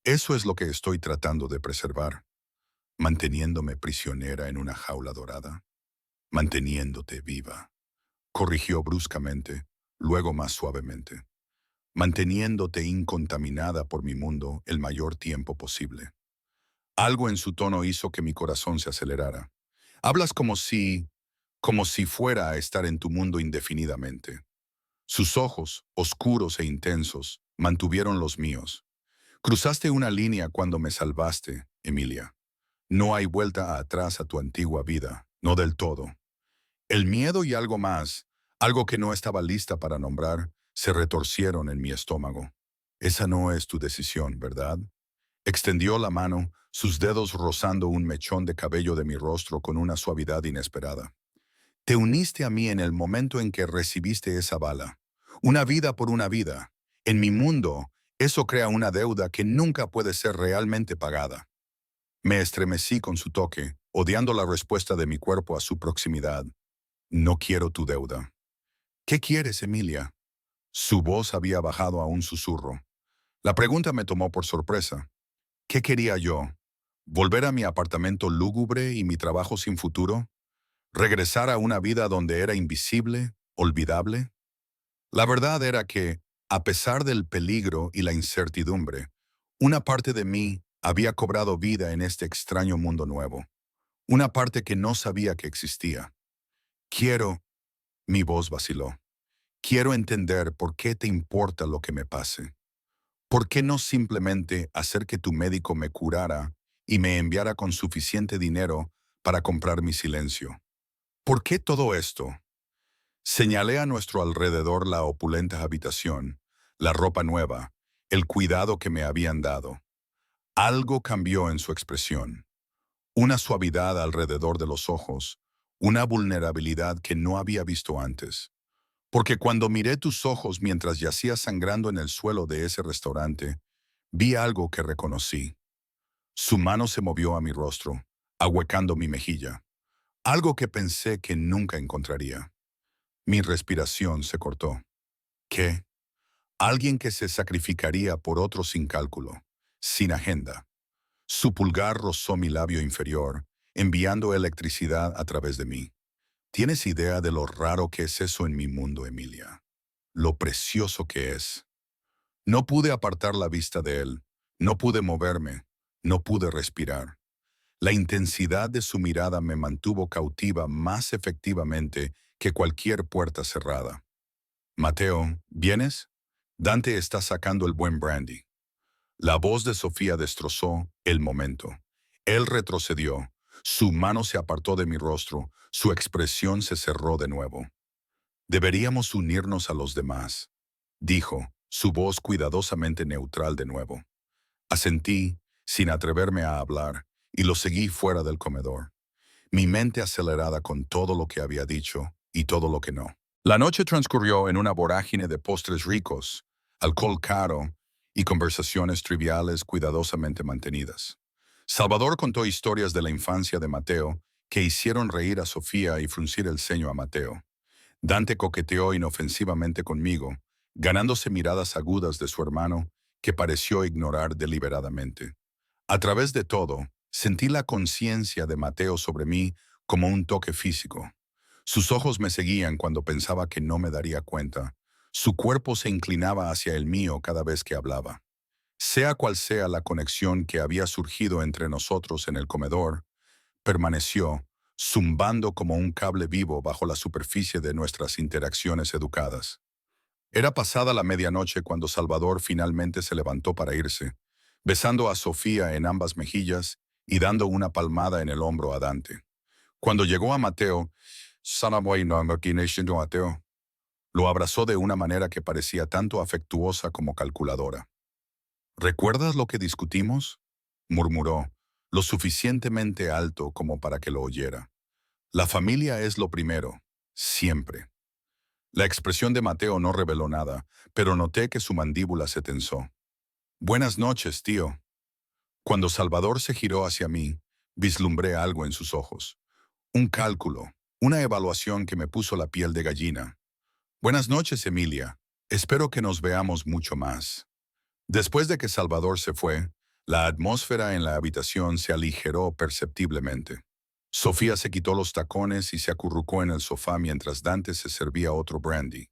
Eso es lo que estoy tratando de preservar, manteniéndome prisionera en una jaula dorada, manteniéndote viva, corrigió bruscamente, luego más suavemente, manteniéndote incontaminada por mi mundo el mayor tiempo posible. Algo en su tono hizo que mi corazón se acelerara. Hablas como si fuera a estar en tu mundo indefinidamente. Sus ojos, oscuros e intensos, mantuvieron los míos. Cruzaste una línea cuando me salvaste, Emilia. No hay vuelta atrás a tu antigua vida, no del todo. El miedo y algo más, algo que no estaba lista para nombrar, se retorcieron en mi estómago. Esa no es tu decisión, ¿verdad? Extendió la mano, sus dedos rozando un mechón de cabello de mi rostro con una suavidad inesperada. Te uniste a mí en el momento en que recibiste esa bala. Una vida por una vida. En mi mundo, eso crea una deuda que nunca puede ser realmente pagada. Me estremecí con su toque, odiando la respuesta de mi cuerpo a su proximidad. No quiero tu deuda. ¿Qué quieres, Emilia? Su voz había bajado a un susurro. La pregunta me tomó por sorpresa. ¿Qué quería yo? ¿Volver a mi apartamento lúgubre y mi trabajo sin futuro? ¿Regresar a una vida donde era invisible, olvidable? La verdad era que, a pesar del peligro y la incertidumbre, una parte de mí había cobrado vida en este extraño mundo nuevo. Una parte que no sabía que existía. Quiero, mi voz vaciló. Quiero entender por qué te importa lo que me pase. ¿Por qué no simplemente hacer que tu médico me curara y me enviara con suficiente dinero para comprar mi silencio? ¿Por qué todo esto? Señalé a nuestro alrededor la opulenta habitación, la ropa nueva, el cuidado que me habían dado. Algo cambió en su expresión. Una suavidad alrededor de los ojos, una vulnerabilidad que no había visto antes. Porque cuando miré tus ojos mientras yacías sangrando en el suelo de ese restaurante, vi algo que reconocí. Su mano se movió a mi rostro, ahuecando mi mejilla. Algo que pensé que nunca encontraría. Mi respiración se cortó. ¿Qué? Alguien que se sacrificaría por otro sin cálculo, sin agenda. Su pulgar rozó mi labio inferior, enviando electricidad a través de mí. ¿Tienes idea de lo raro que es eso en mi mundo, Emilia? Lo precioso que es. No pude apartar la vista de él, no pude moverme, no pude respirar. La intensidad de su mirada me mantuvo cautiva más efectivamente que cualquier puerta cerrada. Mateo, ¿vienes? Dante está sacando el buen brandy. La voz de Sofía destrozó el momento. Él retrocedió, Su mano se apartó de mi rostro, su expresión se cerró de nuevo. Deberíamos unirnos a los demás, dijo, su voz cuidadosamente neutral de nuevo. Asentí, sin atreverme a hablar, y lo seguí fuera del comedor, mi mente acelerada con todo lo que había dicho y todo lo que no. La noche transcurrió en una vorágine de postres ricos, alcohol caro y conversaciones triviales cuidadosamente mantenidas. Salvador contó historias de la infancia de Mateo que hicieron reír a Sofía y fruncir el ceño a Mateo. Dante coqueteó inofensivamente conmigo, ganándose miradas agudas de su hermano que pareció ignorar deliberadamente. A través de todo, sentí la conciencia de Mateo sobre mí como un toque físico. Sus ojos me seguían cuando pensaba que no me daría cuenta. Su cuerpo se inclinaba hacia el mío cada vez que hablaba. Sea cual sea la conexión que había surgido entre nosotros en el comedor, permaneció, zumbando como un cable vivo bajo la superficie de nuestras interacciones educadas. Era pasada la medianoche cuando Salvador finalmente se levantó para irse, besando a Sofía en ambas mejillas y dando una palmada en el hombro a Dante. Cuando llegó a Mateo, Mateo lo abrazó de una manera que parecía tanto afectuosa como calculadora. ¿Recuerdas lo que discutimos?, murmuró, lo suficientemente alto como para que lo oyera. La familia es lo primero, siempre. La expresión de Mateo no reveló nada, pero noté que su mandíbula se tensó. Buenas noches, tío. Cuando Salvador se giró hacia mí, vislumbré algo en sus ojos. Un cálculo, una evaluación que me puso la piel de gallina. Buenas noches, Emilia. Espero que nos veamos mucho más. Después de que Salvador se fue, la atmósfera en la habitación se aligeró perceptiblemente. Sofía se quitó los tacones y se acurrucó en el sofá mientras Dante se servía otro brandy.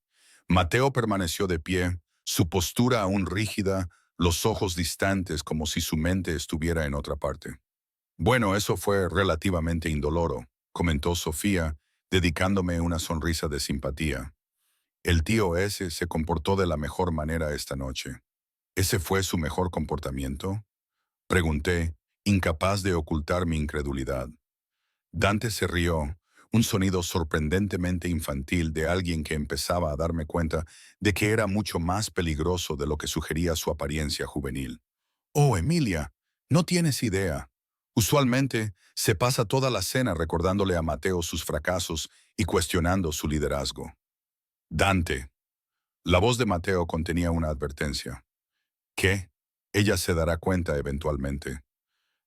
Mateo permaneció de pie, su postura aún rígida, los ojos distantes como si su mente estuviera en otra parte. Bueno, eso fue relativamente indoloro, comentó Sofía, dedicándome una sonrisa de simpatía. El tío ese se comportó de la mejor manera esta noche. ¿Ese fue su mejor comportamiento?, pregunté, incapaz de ocultar mi incredulidad. Dante se rió, un sonido sorprendentemente infantil de alguien que empezaba a darme cuenta de que era mucho más peligroso de lo que sugería su apariencia juvenil. Oh, Emilia, no tienes idea. Usualmente se pasa toda la cena recordándole a Mateo sus fracasos y cuestionando su liderazgo. Dante. La voz de Mateo contenía una advertencia. ¿Qué? Ella se dará cuenta eventualmente.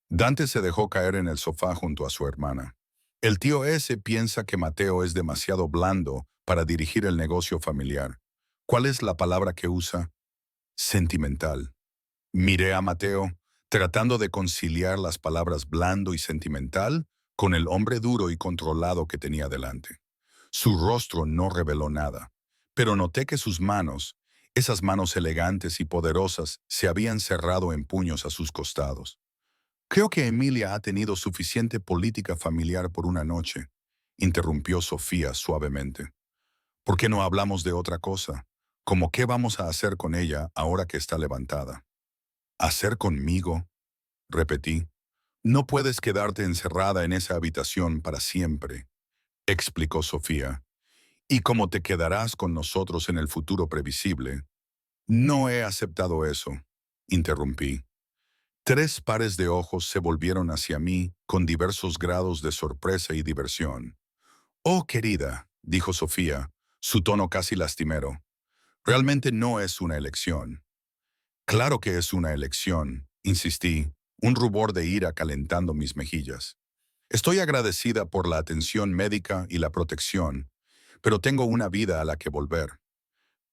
Dante se dejó caer en el sofá junto a su hermana. El tío ese piensa que Mateo es demasiado blando para dirigir el negocio familiar. ¿Cuál es la palabra que usa? Sentimental. Miré a Mateo, tratando de conciliar las palabras blando y sentimental con el hombre duro y controlado que tenía delante. Su rostro no reveló nada, pero noté que sus manos, esas manos elegantes y poderosas, se habían cerrado en puños a sus costados. Creo que Emilia ha tenido suficiente política familiar por una noche, interrumpió Sofía suavemente. ¿Por qué no hablamos de otra cosa? ¿Cómo qué vamos a hacer con ella ahora que está levantada? ¿Hacer conmigo?, repetí. No puedes quedarte encerrada en esa habitación para siempre, explicó Sofía. ¿Y cómo te quedarás con nosotros en el futuro previsible? No he aceptado eso, interrumpí. 3 pares de ojos se volvieron hacia mí con diversos grados de sorpresa y diversión. Oh, querida, dijo Sofía, su tono casi lastimero. Realmente no es una elección. Claro que es una elección, insistí, un rubor de ira calentando mis mejillas. Estoy agradecida por la atención médica y la protección, pero tengo una vida a la que volver.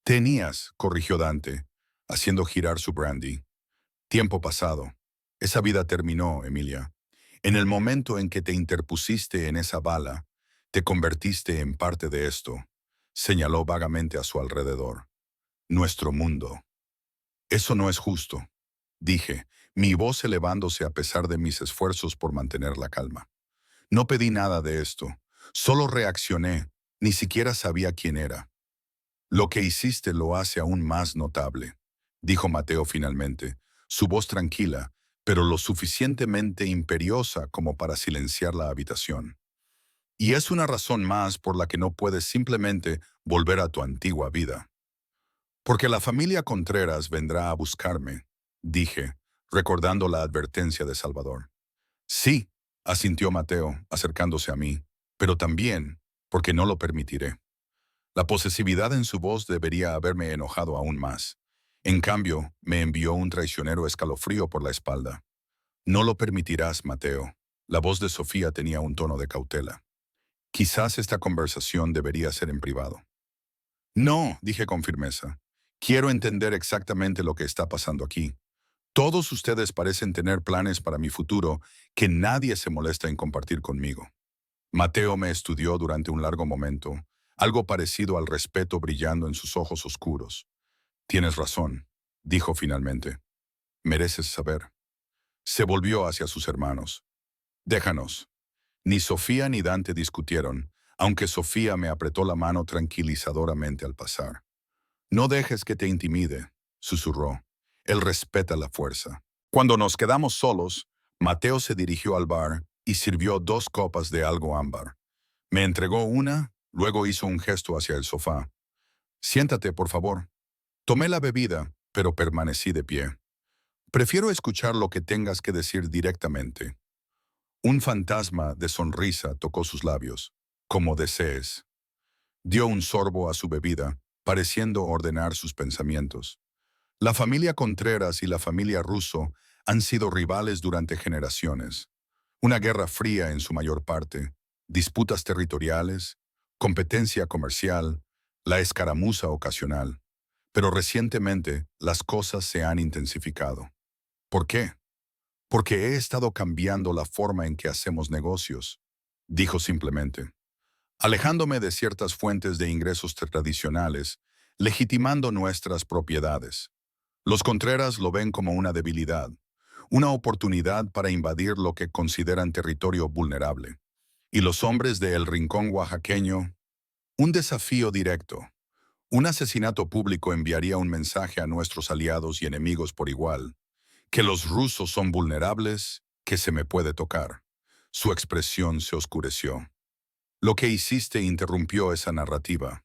Tenías, corrigió Dante, haciendo girar su brandy. Tiempo pasado. Esa vida terminó, Emilia. En el momento en que te interpusiste en esa bala, te convertiste en parte de esto, señaló vagamente a su alrededor. Nuestro mundo. Eso no es justo, dije, mi voz elevándose a pesar de mis esfuerzos por mantener la calma. No pedí nada de esto, solo reaccioné, ni siquiera sabía quién era. Lo que hiciste lo hace aún más notable, dijo Mateo finalmente, su voz tranquila, pero lo suficientemente imperiosa como para silenciar la habitación. Y es una razón más por la que no puedes simplemente volver a tu antigua vida. Porque la familia Contreras vendrá a buscarme, dije, recordando la advertencia de Salvador. Sí, asintió Mateo, acercándose a mí, pero también porque no lo permitiré. La posesividad en su voz debería haberme enojado aún más. En cambio, me envió un traicionero escalofrío por la espalda. No lo permitirás, Mateo. La voz de Sofía tenía un tono de cautela. Quizás esta conversación debería ser en privado. No, dije con firmeza. Quiero entender exactamente lo que está pasando aquí. Todos ustedes parecen tener planes para mi futuro que nadie se molesta en compartir conmigo. Mateo me estudió durante un largo momento, algo parecido al respeto brillando en sus ojos oscuros. Tienes razón, dijo finalmente. Mereces saber. Se volvió hacia sus hermanos. Déjanos. Ni Sofía ni Dante discutieron, aunque Sofía me apretó la mano tranquilizadoramente al pasar. No dejes que te intimide, susurró. Él respeta la fuerza. Cuando nos quedamos solos, Mateo se dirigió al bar y sirvió 2 copas de algo ámbar. Me entregó una, luego hizo un gesto hacia el sofá. Siéntate, por favor. Tomé la bebida, pero permanecí de pie. Prefiero escuchar lo que tengas que decir directamente. Un fantasma de sonrisa tocó sus labios. Como desees. Dio un sorbo a su bebida, pareciendo ordenar sus pensamientos. La familia Contreras y la familia Russo han sido rivales durante generaciones. Una guerra fría en su mayor parte, disputas territoriales, competencia comercial, la escaramuza ocasional. Pero recientemente las cosas se han intensificado. ¿Por qué? Porque he estado cambiando la forma en que hacemos negocios, dijo simplemente, alejándome de ciertas fuentes de ingresos tradicionales, legitimando nuestras propiedades. Los Contreras lo ven como una debilidad, una oportunidad para invadir lo que consideran territorio vulnerable. Y los hombres de El Rincón oaxaqueño, un desafío directo. Un asesinato público enviaría un mensaje a nuestros aliados y enemigos por igual, que los rusos son vulnerables, que se me puede tocar. Su expresión se oscureció. Lo que hiciste interrumpió esa narrativa.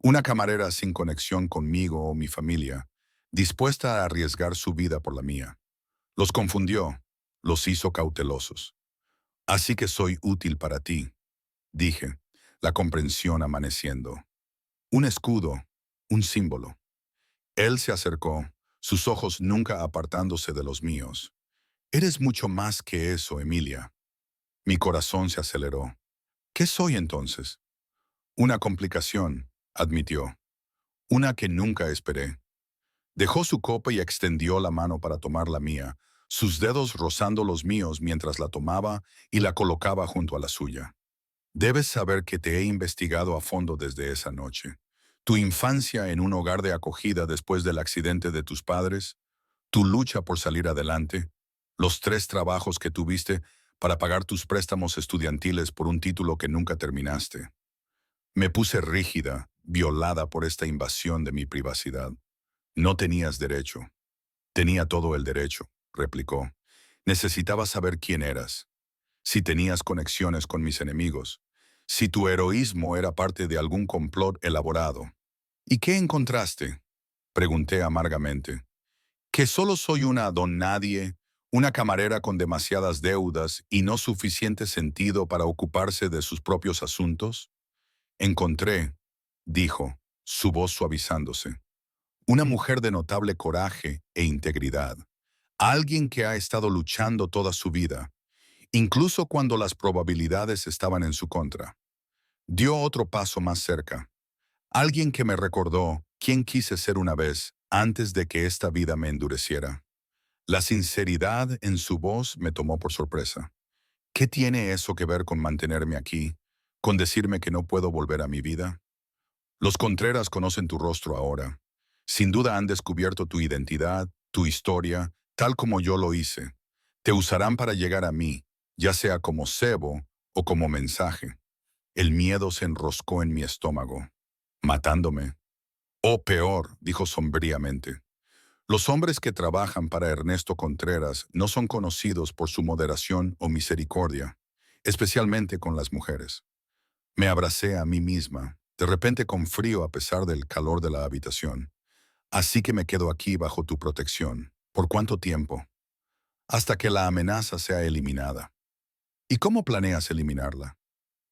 Una camarera sin conexión conmigo o mi familia, dispuesta a arriesgar su vida por la mía. Los confundió, los hizo cautelosos. Así que soy útil para ti, dije, la comprensión amaneciendo. Un escudo, un símbolo. Él se acercó, sus ojos nunca apartándose de los míos. Eres mucho más que eso, Emilia. Mi corazón se aceleró. ¿Qué soy entonces? Una complicación, admitió. Una que nunca esperé. Dejó su copa y extendió la mano para tomar la mía, sus dedos rozando los míos mientras la tomaba y la colocaba junto a la suya. Debes saber que te he investigado a fondo desde esa noche. Tu infancia en un hogar de acogida después del accidente de tus padres, tu lucha por salir adelante, los 3 trabajos que tuviste para pagar tus préstamos estudiantiles por un título que nunca terminaste. Me puse rígida, violada por esta invasión de mi privacidad. No tenías derecho. Tenía todo el derecho, replicó. Necesitaba saber quién eras, si tenías conexiones con mis enemigos, si tu heroísmo era parte de algún complot elaborado. ¿Y qué encontraste? Pregunté amargamente. ¿Que solo soy una don nadie, una camarera con demasiadas deudas y no suficiente sentido para ocuparse de sus propios asuntos? Encontré, dijo, su voz suavizándose, una mujer de notable coraje e integridad, alguien que ha estado luchando toda su vida, incluso cuando las probabilidades estaban en su contra. Dio otro paso más cerca, alguien que me recordó quién quise ser una vez antes de que esta vida me endureciera. La sinceridad en su voz me tomó por sorpresa. ¿Qué tiene eso que ver con mantenerme aquí, con decirme que no puedo volver a mi vida? Los Contreras conocen tu rostro ahora. Sin duda han descubierto tu identidad, tu historia, tal como yo lo hice. Te usarán para llegar a mí, ya sea como cebo o como mensaje. El miedo se enroscó en mi estómago, matándome. O peor, dijo sombríamente. Los hombres que trabajan para Ernesto Contreras no son conocidos por su moderación o misericordia, especialmente con las mujeres. Me abracé a mí misma, de repente con frío a pesar del calor de la habitación. Así que me quedo aquí bajo tu protección. ¿Por cuánto tiempo? Hasta que la amenaza sea eliminada. ¿Y cómo planeas eliminarla?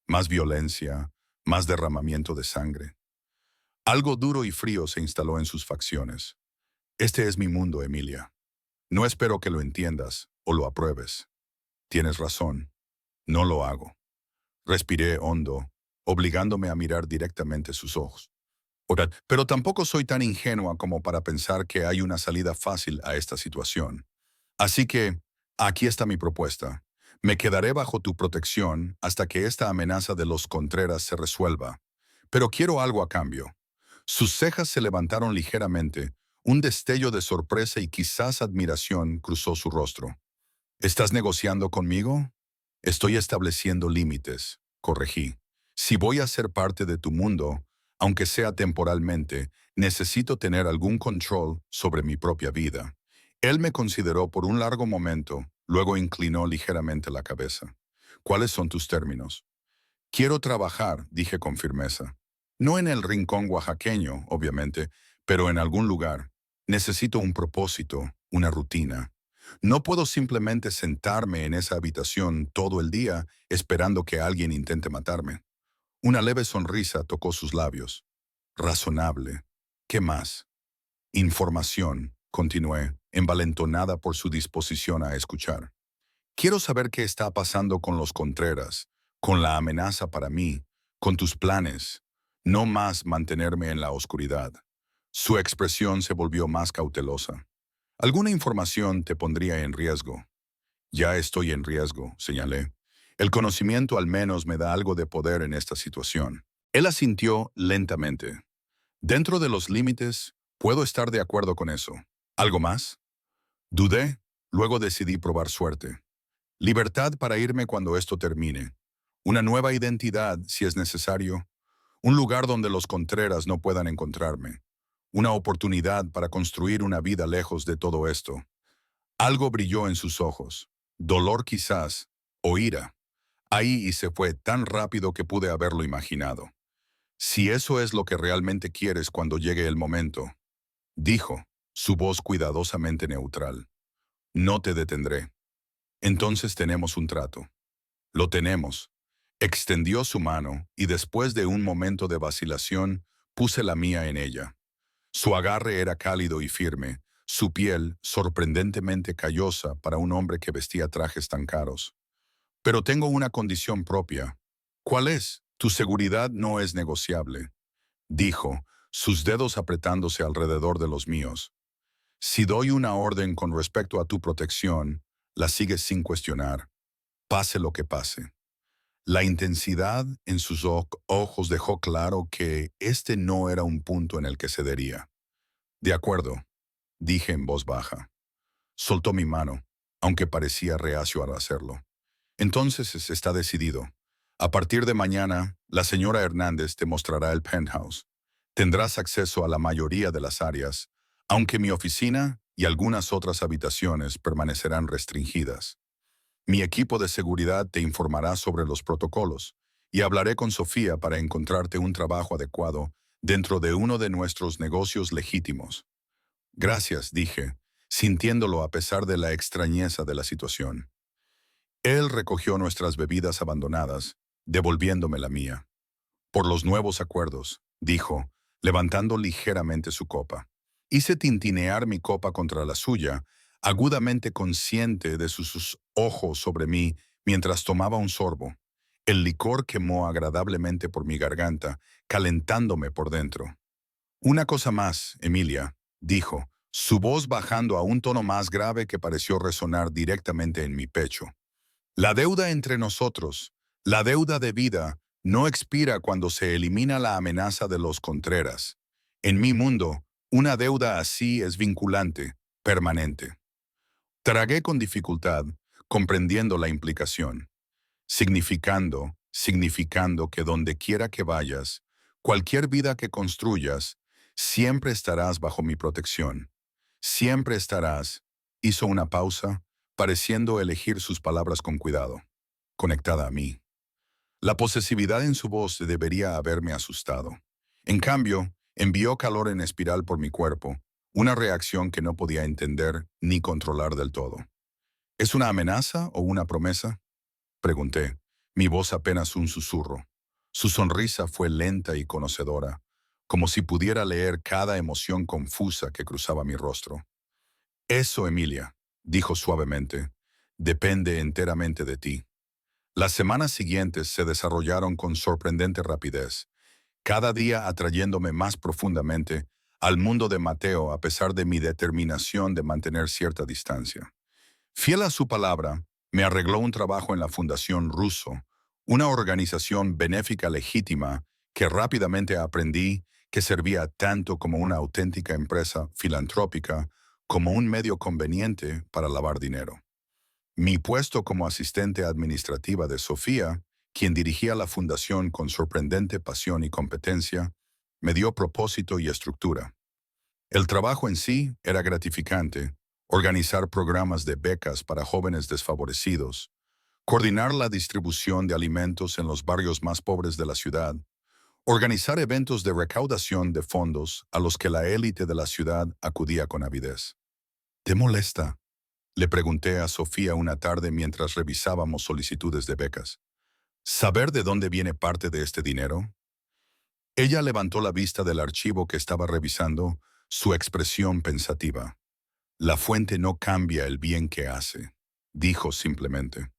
Más violencia, más derramamiento de sangre. Algo duro y frío se instaló en sus facciones. Este es mi mundo, Emilia. No espero que lo entiendas o lo apruebes. Tienes razón. No lo hago. Respiré hondo, obligándome a mirar directamente sus ojos. Pero tampoco soy tan ingenua como para pensar que hay una salida fácil a esta situación. Así que, aquí está mi propuesta. Me quedaré bajo tu protección hasta que esta amenaza de los Contreras se resuelva. Pero quiero algo a cambio. Sus cejas se levantaron ligeramente, un destello de sorpresa y quizás admiración cruzó su rostro. ¿Estás negociando conmigo? Estoy estableciendo límites, corregí. Si voy a ser parte de tu mundo, aunque sea temporalmente, necesito tener algún control sobre mi propia vida. Él me consideró por un largo momento, luego inclinó ligeramente la cabeza. ¿Cuáles son tus términos? Quiero trabajar, dije con firmeza. No en el rincón oaxaqueño, obviamente, pero en algún lugar. Necesito un propósito, una rutina. No puedo simplemente sentarme en esa habitación todo el día esperando que alguien intente matarme. Una leve sonrisa tocó sus labios. Razonable. ¿Qué más? Información, continué, envalentonada por su disposición a escuchar. Quiero saber qué está pasando con los Contreras, con la amenaza para mí, con tus planes. No más mantenerme en la oscuridad. Su expresión se volvió más cautelosa. Alguna información te pondría en riesgo. Ya estoy en riesgo, señalé. El conocimiento al menos me da algo de poder en esta situación. Él asintió lentamente. Dentro de los límites, puedo estar de acuerdo con eso. ¿Algo más? Dudé, luego decidí probar suerte. Libertad para irme cuando esto termine. Una nueva identidad, si es necesario. Un lugar donde los Contreras no puedan encontrarme. Una oportunidad para construir una vida lejos de todo esto. Algo brilló en sus ojos. Dolor quizás, o ira. Ahí y se fue tan rápido que pude haberlo imaginado. Si eso es lo que realmente quieres cuando llegue el momento, dijo, su voz cuidadosamente neutral. No te detendré. Entonces tenemos un trato. Lo tenemos. Extendió su mano y después de un momento de vacilación, puse la mía en ella. Su agarre era cálido y firme, su piel sorprendentemente callosa para un hombre que vestía trajes tan caros. Pero tengo una condición propia. ¿Cuál es? Tu seguridad no es negociable, dijo, sus dedos apretándose alrededor de los míos. Si doy una orden con respecto a tu protección, la sigues sin cuestionar, pase lo que pase. La intensidad en sus ojos dejó claro que este no era un punto en el que cedería. De acuerdo, dije en voz baja. Soltó mi mano, aunque parecía reacio al hacerlo. Entonces está decidido. A partir de mañana, la señora Hernández te mostrará el penthouse. Tendrás acceso a la mayoría de las áreas, aunque mi oficina y algunas otras habitaciones permanecerán restringidas. Mi equipo de seguridad te informará sobre los protocolos y hablaré con Sofía para encontrarte un trabajo adecuado dentro de uno de nuestros negocios legítimos. Gracias, dije, sintiéndolo a pesar de la extrañeza de la situación. Él recogió nuestras bebidas abandonadas, devolviéndome la mía. Por los nuevos acuerdos, dijo, levantando ligeramente su copa. Hice tintinear mi copa contra la suya, agudamente consciente de sus ojos sobre mí mientras tomaba un sorbo. El licor quemó agradablemente por mi garganta, calentándome por dentro. Una cosa más, Emilia, dijo, su voz bajando a un tono más grave que pareció resonar directamente en mi pecho. La deuda entre nosotros, la deuda de vida, no expira cuando se elimina la amenaza de los Contreras. En mi mundo, una deuda así es vinculante, permanente. Tragué con dificultad, comprendiendo la implicación. Significando que donde quiera que vayas, cualquier vida que construyas, siempre estarás bajo mi protección. Siempre estarás. Hizo una pausa, pareciendo elegir sus palabras con cuidado, conectada a mí. La posesividad en su voz debería haberme asustado. En cambio, envió calor en espiral por mi cuerpo, una reacción que no podía entender ni controlar del todo. ¿Es una amenaza o una promesa? Pregunté, mi voz apenas un susurro. Su sonrisa fue lenta y conocedora, como si pudiera leer cada emoción confusa que cruzaba mi rostro. Eso, Emilia, dijo suavemente, depende enteramente de ti. Las semanas siguientes se desarrollaron con sorprendente rapidez, cada día atrayéndome más profundamente al mundo de Mateo a pesar de mi determinación de mantener cierta distancia. Fiel a su palabra, me arregló un trabajo en la Fundación Russo, una organización benéfica legítima que rápidamente aprendí que servía tanto como una auténtica empresa filantrópica como un medio conveniente para lavar dinero. Mi puesto como asistente administrativa de Sofía, quien dirigía la fundación con sorprendente pasión y competencia, me dio propósito y estructura. El trabajo en sí era gratificante: organizar programas de becas para jóvenes desfavorecidos, coordinar la distribución de alimentos en los barrios más pobres de la ciudad, organizar eventos de recaudación de fondos a los que la élite de la ciudad acudía con avidez. ¿Te molesta?, le pregunté a Sofía una tarde mientras revisábamos solicitudes de becas. ¿Saber de dónde viene parte de este dinero? Ella levantó la vista del archivo que estaba revisando, su expresión pensativa. La fuente no cambia el bien que hace, dijo simplemente.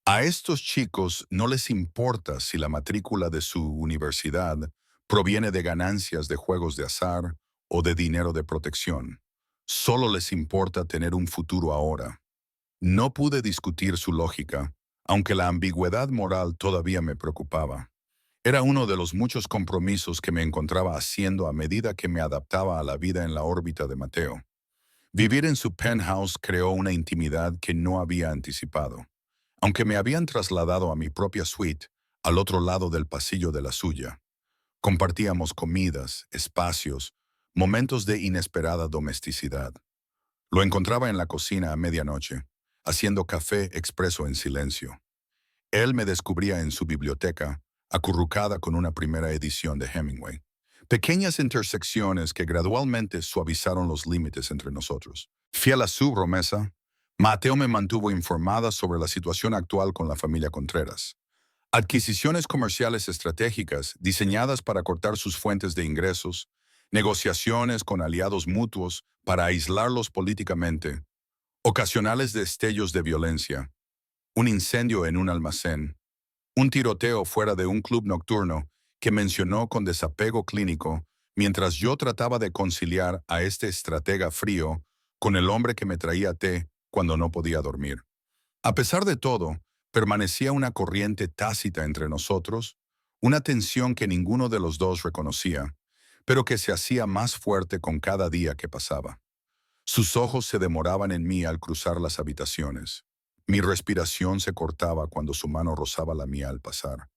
A estos chicos no les importa si la matrícula de su universidad proviene de ganancias de juegos de azar o de dinero de protección. Solo les importa tener un futuro ahora. No pude discutir su lógica, aunque la ambigüedad moral todavía me preocupaba. Era uno de los muchos compromisos que me encontraba haciendo a medida que me adaptaba a la vida en la órbita de Mateo. Vivir en su penthouse creó una intimidad que no había anticipado. Aunque me habían trasladado a mi propia suite, al otro lado del pasillo de la suya. Compartíamos comidas, espacios, momentos de inesperada domesticidad. Lo encontraba en la cocina a medianoche, haciendo café expreso en silencio. Él me descubría en su biblioteca, acurrucada con una primera edición de Hemingway. Pequeñas intersecciones que gradualmente suavizaron los límites entre nosotros. Fiel a su promesa, Mateo me mantuvo informada sobre la situación actual con la familia Contreras. Adquisiciones comerciales estratégicas diseñadas para cortar sus fuentes de ingresos, negociaciones con aliados mutuos para aislarlos políticamente, ocasionales destellos de violencia, un incendio en un almacén, un tiroteo fuera de un club nocturno que mencionó con desapego clínico mientras yo trataba de conciliar a este estratega frío con el hombre que me traía té cuando no podía dormir. A pesar de todo, permanecía una corriente tácita entre nosotros, una tensión que ninguno de los dos reconocía, pero que se hacía más fuerte con cada día que pasaba. Sus ojos se demoraban en mí al cruzar las habitaciones. Mi respiración se cortaba cuando su mano rozaba la mía al pasar.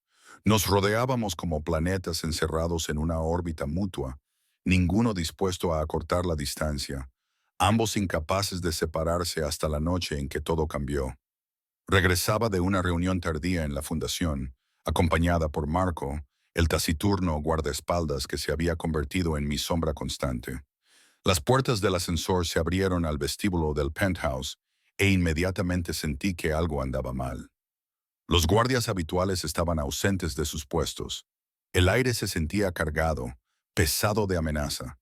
Nos rodeábamos como planetas encerrados en una órbita mutua, ninguno dispuesto a acortar la distancia, ambos incapaces de separarse hasta la noche en que todo cambió. Regresaba de una reunión tardía en la fundación, acompañada por Marco, el taciturno guardaespaldas que se había convertido en mi sombra constante. Las puertas del ascensor se abrieron al vestíbulo del penthouse e inmediatamente sentí que algo andaba mal. Los guardias habituales estaban ausentes de sus puestos. El aire se sentía cargado, pesado de amenaza.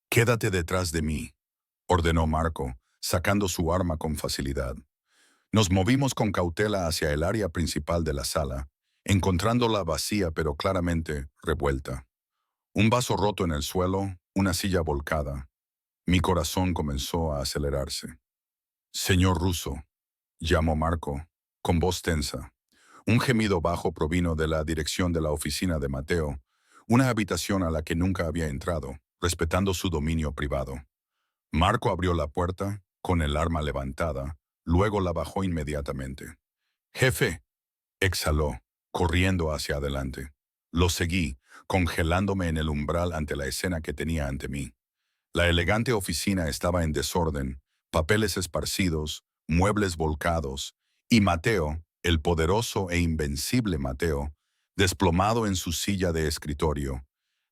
«Quédate detrás de mí», ordenó Marco, sacando su arma con facilidad. Nos movimos con cautela hacia el área principal de la sala, encontrándola vacía pero claramente revuelta. Un vaso roto en el suelo, una silla volcada. Mi corazón comenzó a acelerarse. «Señor Russo», llamó Marco, con voz tensa. Un gemido bajo provino de la dirección de la oficina de Mateo, una habitación a la que nunca había entrado, respetando su dominio privado. Marco abrió la puerta, con el arma levantada, luego la bajó inmediatamente. «Jefe», exhaló, corriendo hacia adelante. Lo seguí, congelándome en el umbral ante la escena que tenía ante mí. La elegante oficina estaba en desorden, papeles esparcidos, muebles volcados, y Mateo, el poderoso e invencible Mateo, desplomado en su silla de escritorio,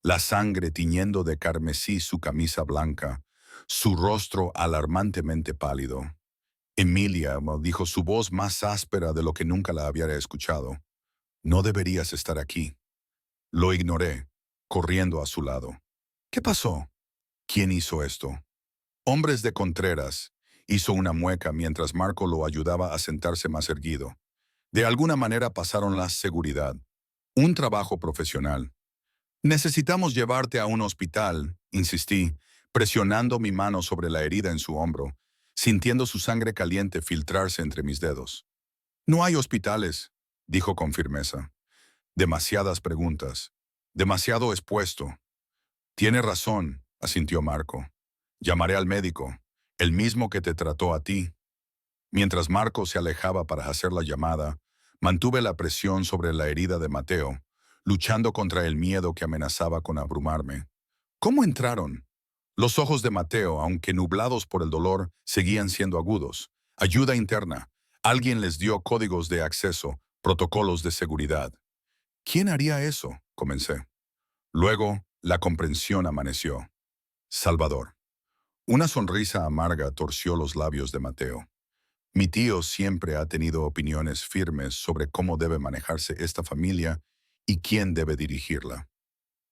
la sangre tiñendo de carmesí su camisa blanca, su rostro alarmantemente pálido. Emilia, dijo su voz más áspera de lo que nunca la había escuchado. No deberías estar aquí. Lo ignoré, corriendo a su lado. ¿Qué pasó? ¿Quién hizo esto? Hombres de Contreras. Hizo una mueca mientras Marco lo ayudaba a sentarse más erguido. De alguna manera pasaron la seguridad. Un trabajo profesional. Necesitamos llevarte a un hospital, insistí, presionando mi mano sobre la herida en su hombro, sintiendo su sangre caliente filtrarse entre mis dedos. No hay hospitales, dijo con firmeza. Demasiadas preguntas. Demasiado expuesto. Tiene razón, asintió Marco. Llamaré al médico, el mismo que te trató a ti. Mientras Marco se alejaba para hacer la llamada, mantuve la presión sobre la herida de Mateo, luchando contra el miedo que amenazaba con abrumarme. ¿Cómo entraron? Los ojos de Mateo, aunque nublados por el dolor, seguían siendo agudos. Ayuda interna. Alguien les dio códigos de acceso, protocolos de seguridad. ¿Quién haría eso? Comencé. Luego, la comprensión amaneció. Salvador. Una sonrisa amarga torció los labios de Mateo. Mi tío siempre ha tenido opiniones firmes sobre cómo debe manejarse esta familia y quién debe dirigirla.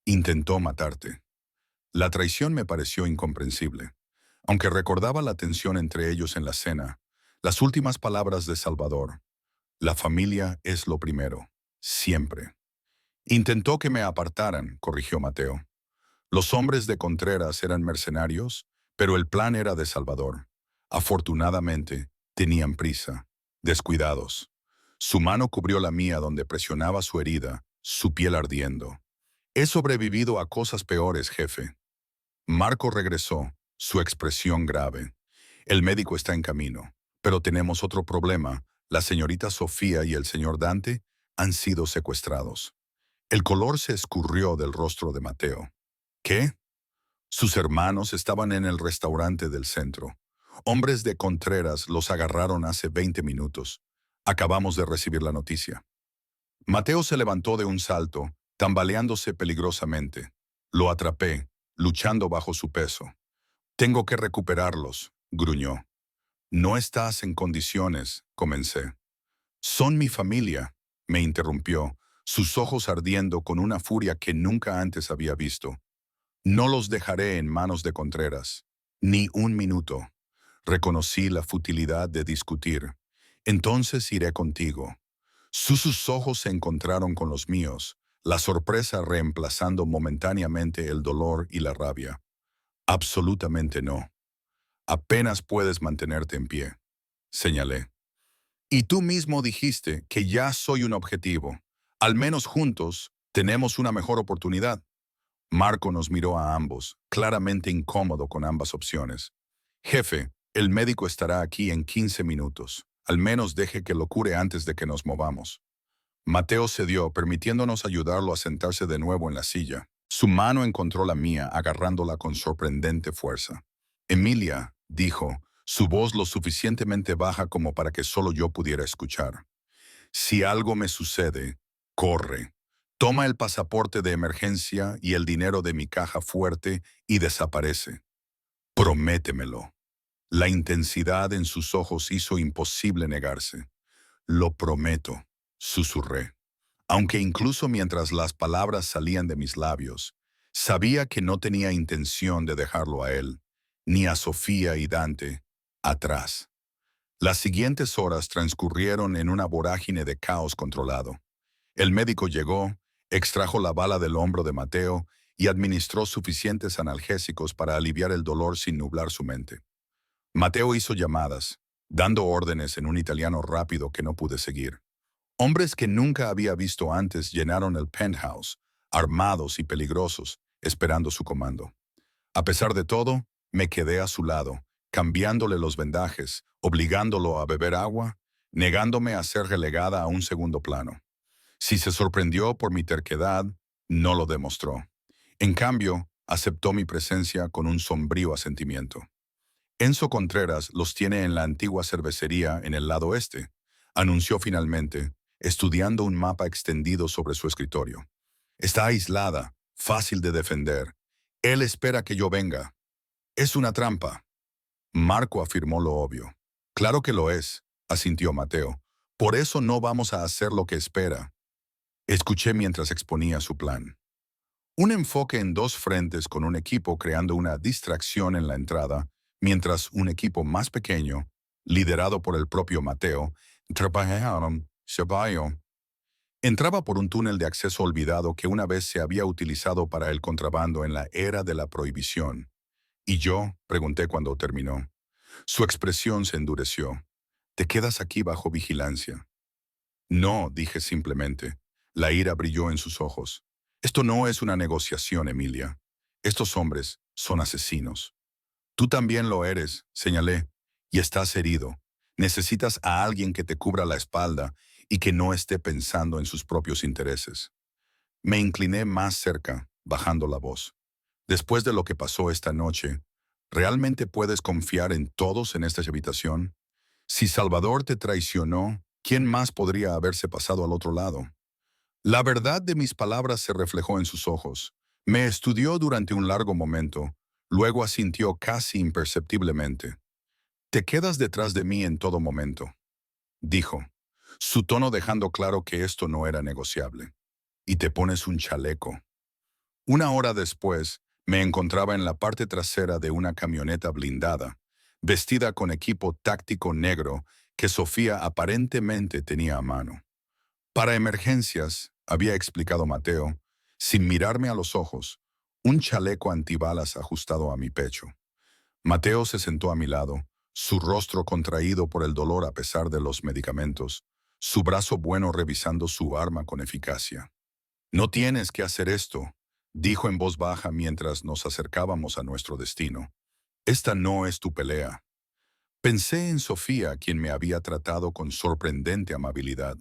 Intentó matarte. La traición me pareció incomprensible. Aunque recordaba la tensión entre ellos en la cena, las últimas palabras de Salvador. La familia es lo primero. Siempre. Intentó que me apartaran, corrigió Mateo. Los hombres de Contreras eran mercenarios, pero el plan era de Salvador. Afortunadamente, tenían prisa, descuidados. Su mano cubrió la mía donde presionaba su herida, su piel ardiendo. He sobrevivido a cosas peores, jefe. Marco regresó, su expresión grave. El médico está en camino, pero tenemos otro problema. La señorita Sofía y el señor Dante han sido secuestrados. El color se escurrió del rostro de Mateo. ¿Qué? Sus hermanos estaban en el restaurante del centro. Hombres de Contreras los agarraron hace 20 minutos. Acabamos de recibir la noticia. Mateo se levantó de un salto, tambaleándose peligrosamente. Lo atrapé, luchando bajo su peso. Tengo que recuperarlos, gruñó. No estás en condiciones, comencé. Son mi familia, me interrumpió, sus ojos ardiendo con una furia que nunca antes había visto. No los dejaré en manos de Contreras. Ni un minuto. Reconocí la futilidad de discutir. Entonces iré contigo. Sus ojos se encontraron con los míos, la sorpresa reemplazando momentáneamente el dolor y la rabia. Absolutamente no. Apenas puedes mantenerte en pie, señalé. Y tú mismo dijiste que ya soy un objetivo. Al menos juntos tenemos una mejor oportunidad. Marco nos miró a ambos, claramente incómodo con ambas opciones. Jefe, el médico estará aquí en 15 minutos. Al menos deje que lo cure antes de que nos movamos. Mateo cedió, permitiéndonos ayudarlo a sentarse de nuevo en la silla. Su mano encontró la mía, agarrándola con sorprendente fuerza. Emilia, dijo, su voz lo suficientemente baja como para que solo yo pudiera escuchar. Si algo me sucede, corre. Toma el pasaporte de emergencia y el dinero de mi caja fuerte y desaparece. Prométemelo. La intensidad en sus ojos hizo imposible negarse. Lo prometo, susurré. Aunque incluso mientras las palabras salían de mis labios, sabía que no tenía intención de dejarlo a él, ni a Sofía y Dante, atrás. Las siguientes horas transcurrieron en una vorágine de caos controlado. El médico llegó, extrajo la bala del hombro de Mateo y administró suficientes analgésicos para aliviar el dolor sin nublar su mente. Mateo hizo llamadas, dando órdenes en un italiano rápido que no pude seguir. Hombres que nunca había visto antes llenaron el penthouse, armados y peligrosos, esperando su comando. A pesar de todo, me quedé a su lado, cambiándole los vendajes, obligándolo a beber agua, negándome a ser relegada a un segundo plano. Si se sorprendió por mi terquedad, no lo demostró. En cambio, aceptó mi presencia con un sombrío asentimiento. Enzo Contreras los tiene en la antigua cervecería en el lado este, anunció finalmente, estudiando un mapa extendido sobre su escritorio. Está aislada, fácil de defender. Él espera que yo venga. Es una trampa. Marco afirmó lo obvio. Claro que lo es, asintió Mateo. Por eso no vamos a hacer lo que espera. Escuché mientras exponía su plan. Un enfoque en dos frentes con un equipo creando una distracción en la entrada, mientras un equipo más pequeño, liderado por el propio Mateo, trabajaron Ceballo. Entraba por un túnel de acceso olvidado que una vez se había utilizado para el contrabando en la era de la prohibición. ¿Y yo? Pregunté cuando terminó. Su expresión se endureció. ¿Te quedas aquí bajo vigilancia? No, dije simplemente. La ira brilló en sus ojos. Esto no es una negociación, Emilia. Estos hombres son asesinos. Tú también lo eres, señalé, y estás herido. Necesitas a alguien que te cubra la espalda y que no esté pensando en sus propios intereses. Me incliné más cerca, bajando la voz. Después de lo que pasó esta noche, ¿realmente puedes confiar en todos en esta habitación? Si Salvador te traicionó, ¿quién más podría haberse pasado al otro lado? La verdad de mis palabras se reflejó en sus ojos. Me estudió durante un largo momento, luego asintió casi imperceptiblemente. Te quedas detrás de mí en todo momento, dijo, su tono dejando claro que esto no era negociable. Y te pones un chaleco. Una hora después, me encontraba en la parte trasera de una camioneta blindada, vestida con equipo táctico negro que Sofía aparentemente tenía a mano. Para emergencias, había explicado Mateo, sin mirarme a los ojos, un chaleco antibalas ajustado a mi pecho. Mateo se sentó a mi lado, su rostro contraído por el dolor a pesar de los medicamentos, su brazo bueno revisando su arma con eficacia. No tienes que hacer esto, dijo en voz baja mientras nos acercábamos a nuestro destino. Esta no es tu pelea. Pensé en Sofía, quien me había tratado con sorprendente amabilidad.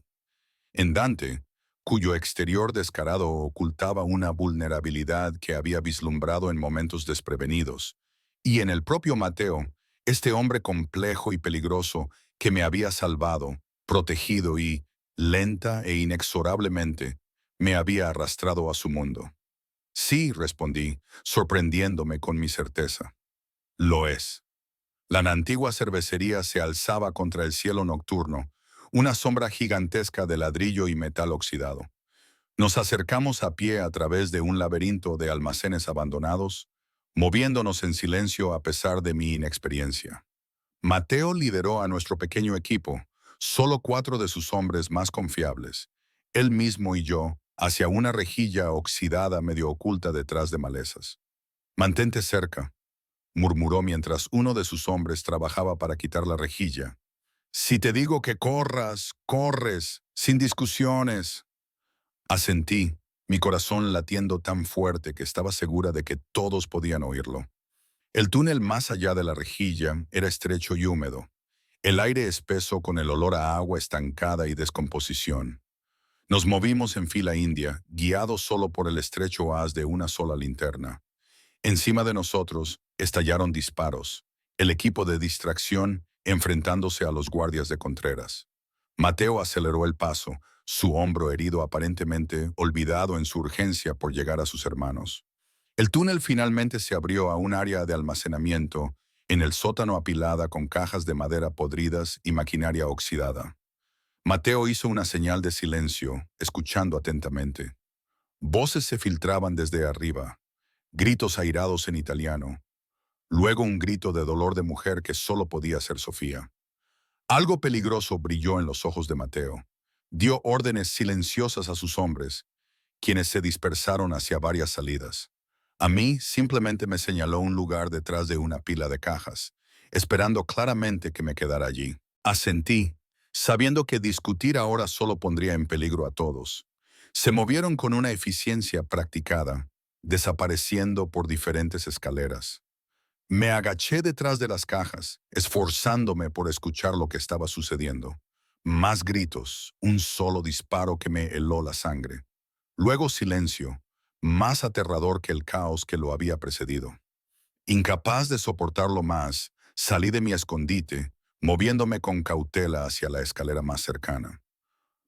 En Dante, cuyo exterior descarado ocultaba una vulnerabilidad que había vislumbrado en momentos desprevenidos, y en el propio Mateo, este hombre complejo y peligroso que me había salvado, protegido y, lenta e inexorablemente, me había arrastrado a su mundo. Sí, respondí, sorprendiéndome con mi certeza. Lo es. La antigua cervecería se alzaba contra el cielo nocturno, una sombra gigantesca de ladrillo y metal oxidado. Nos acercamos a pie a través de un laberinto de almacenes abandonados, moviéndonos en silencio a pesar de mi inexperiencia. Mateo lideró a nuestro pequeño equipo, solo 4 de sus hombres más confiables, él mismo y yo, hacia una rejilla oxidada medio oculta detrás de malezas. Mantente cerca, murmuró mientras uno de sus hombres trabajaba para quitar la rejilla. Si te digo que corras, corres, sin discusiones. Asentí, mi corazón latiendo tan fuerte que estaba segura de que todos podían oírlo. El túnel más allá de la rejilla era estrecho y húmedo, el aire espeso con el olor a agua estancada y descomposición. Nos movimos en fila india, guiados solo por el estrecho haz de una sola linterna. Encima de nosotros estallaron disparos, el equipo de distracción enfrentándose a los guardias de Contreras. Mateo aceleró el paso, su hombro herido aparentemente olvidado en su urgencia por llegar a sus hermanos. El túnel finalmente se abrió a un área de almacenamiento, en el sótano apilada con cajas de madera podridas y maquinaria oxidada. Mateo hizo una señal de silencio, escuchando atentamente. Voces se filtraban desde arriba, gritos airados en italiano, luego un grito de dolor de mujer que solo podía ser Sofía. Algo peligroso brilló en los ojos de Mateo. Dio órdenes silenciosas a sus hombres, quienes se dispersaron hacia varias salidas. A mí simplemente me señaló un lugar detrás de una pila de cajas, esperando claramente que me quedara allí. Asentí, sabiendo que discutir ahora solo pondría en peligro a todos. Se movieron con una eficiencia practicada, desapareciendo por diferentes escaleras. Me agaché detrás de las cajas, esforzándome por escuchar lo que estaba sucediendo. Más gritos, un solo disparo que me heló la sangre. Luego silencio, más aterrador que el caos que lo había precedido. Incapaz de soportarlo más, salí de mi escondite, moviéndome con cautela hacia la escalera más cercana.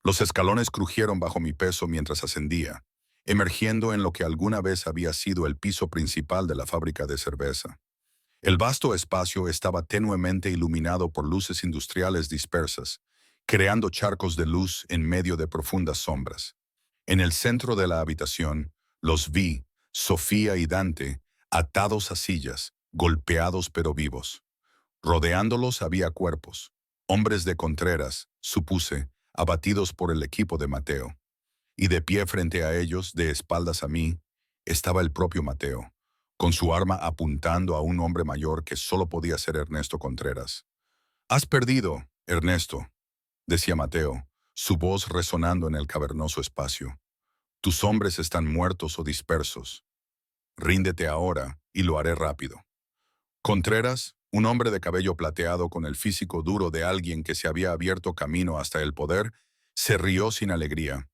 Los escalones crujieron bajo mi peso mientras ascendía, emergiendo en lo que alguna vez había sido el piso principal de la fábrica de cerveza. El vasto espacio estaba tenuemente iluminado por luces industriales dispersas, creando charcos de luz en medio de profundas sombras. En el centro de la habitación, los vi, Sofía y Dante, atados a sillas, golpeados pero vivos. Rodeándolos había cuerpos, hombres de Contreras, supuse, abatidos por el equipo de Mateo. Y de pie frente a ellos, de espaldas a mí, estaba el propio Mateo, con su arma apuntando a un hombre mayor que solo podía ser Ernesto Contreras. «Has perdido, Ernesto», decía Mateo, su voz resonando en el cavernoso espacio. «Tus hombres están muertos o dispersos. Ríndete ahora y lo haré rápido». Contreras, un hombre de cabello plateado con el físico duro de alguien que se había abierto camino hasta el poder, se rió sin alegría.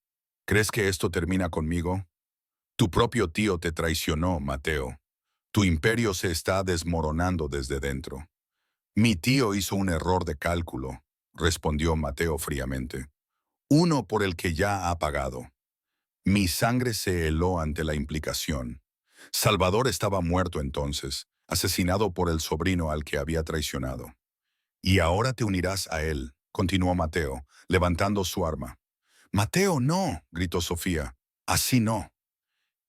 «¿Crees que esto termina conmigo? Tu propio tío te traicionó, Mateo. Tu imperio se está desmoronando desde dentro». «Mi tío hizo un error de cálculo», respondió Mateo fríamente. «Uno por el que ya ha pagado». Mi sangre se heló ante la implicación. Salvador estaba muerto entonces, asesinado por el sobrino al que había traicionado. «Y ahora te unirás a él», continuó Mateo, levantando su arma. «Mateo, no», gritó Sofía. «Así no».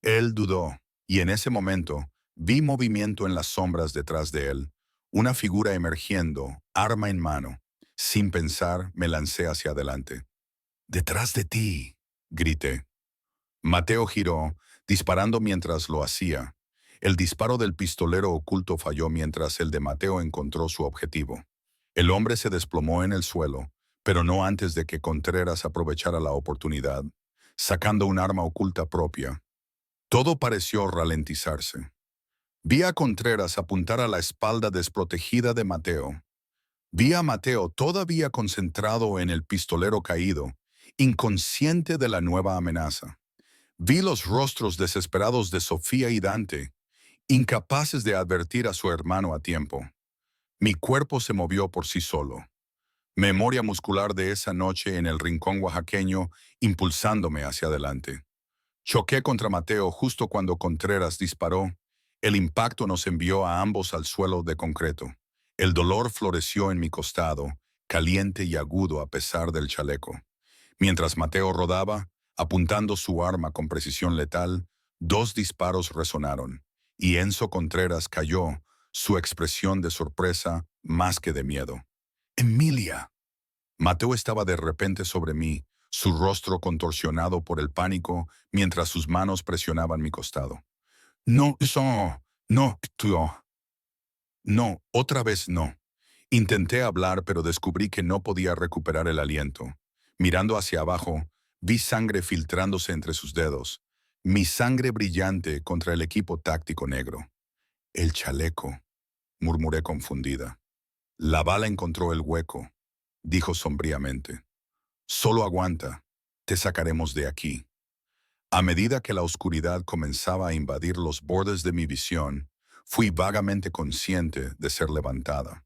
Él dudó, y en ese momento vi movimiento en las sombras detrás de él, una figura emergiendo, arma en mano. Sin pensar, me lancé hacia adelante. «¡Detrás de ti!», grité. Mateo giró, disparando mientras lo hacía. El disparo del pistolero oculto falló mientras el de Mateo encontró su objetivo. El hombre se desplomó en el suelo, pero no antes de que Contreras aprovechara la oportunidad, sacando un arma oculta propia. Todo pareció ralentizarse. Vi a Contreras apuntar a la espalda desprotegida de Mateo. Vi a Mateo todavía concentrado en el pistolero caído, inconsciente de la nueva amenaza. Vi los rostros desesperados de Sofía y Dante, incapaces de advertir a su hermano a tiempo. Mi cuerpo se movió por sí solo. Memoria muscular de esa noche en el rincón oaxaqueño impulsándome hacia adelante. Choqué contra Mateo justo cuando Contreras disparó. El impacto nos envió a ambos al suelo de concreto. El dolor floreció en mi costado, caliente y agudo a pesar del chaleco. Mientras Mateo rodaba, apuntando su arma con precisión letal, dos disparos resonaron, y Enzo Contreras cayó, su expresión de sorpresa más que de miedo. «¡Emilia!». Mateo estaba de repente sobre mí, su rostro contorsionado por el pánico mientras sus manos presionaban mi costado. «No, eso, no, tío». «No, otra vez no». Intenté hablar, pero descubrí que no podía recuperar el aliento. Mirando hacia abajo, vi sangre filtrándose entre sus dedos, mi sangre brillante contra el equipo táctico negro. «El chaleco», murmuré confundida. «La bala encontró el hueco», dijo sombríamente. «Solo aguanta, te sacaremos de aquí». A medida que la oscuridad comenzaba a invadir los bordes de mi visión, fui vagamente consciente de ser levantada.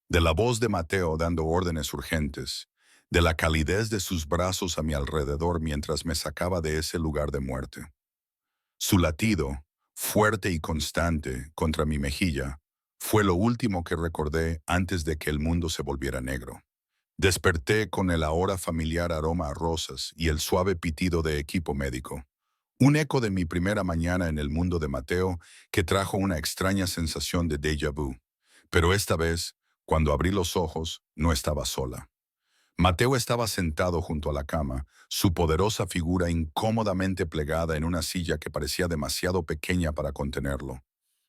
De la voz de Mateo dando órdenes urgentes, de la calidez de sus brazos a mi alrededor mientras me sacaba de ese lugar de muerte. Su latido, fuerte y constante contra mi mejilla, fue lo último que recordé antes de que el mundo se volviera negro. Desperté con el ahora familiar aroma a rosas y el suave pitido de equipo médico. Un eco de mi primera mañana en el mundo de Mateo que trajo una extraña sensación de déjà vu. Pero esta vez, cuando abrí los ojos, no estaba sola. Mateo estaba sentado junto a la cama, su poderosa figura incómodamente plegada en una silla que parecía demasiado pequeña para contenerlo.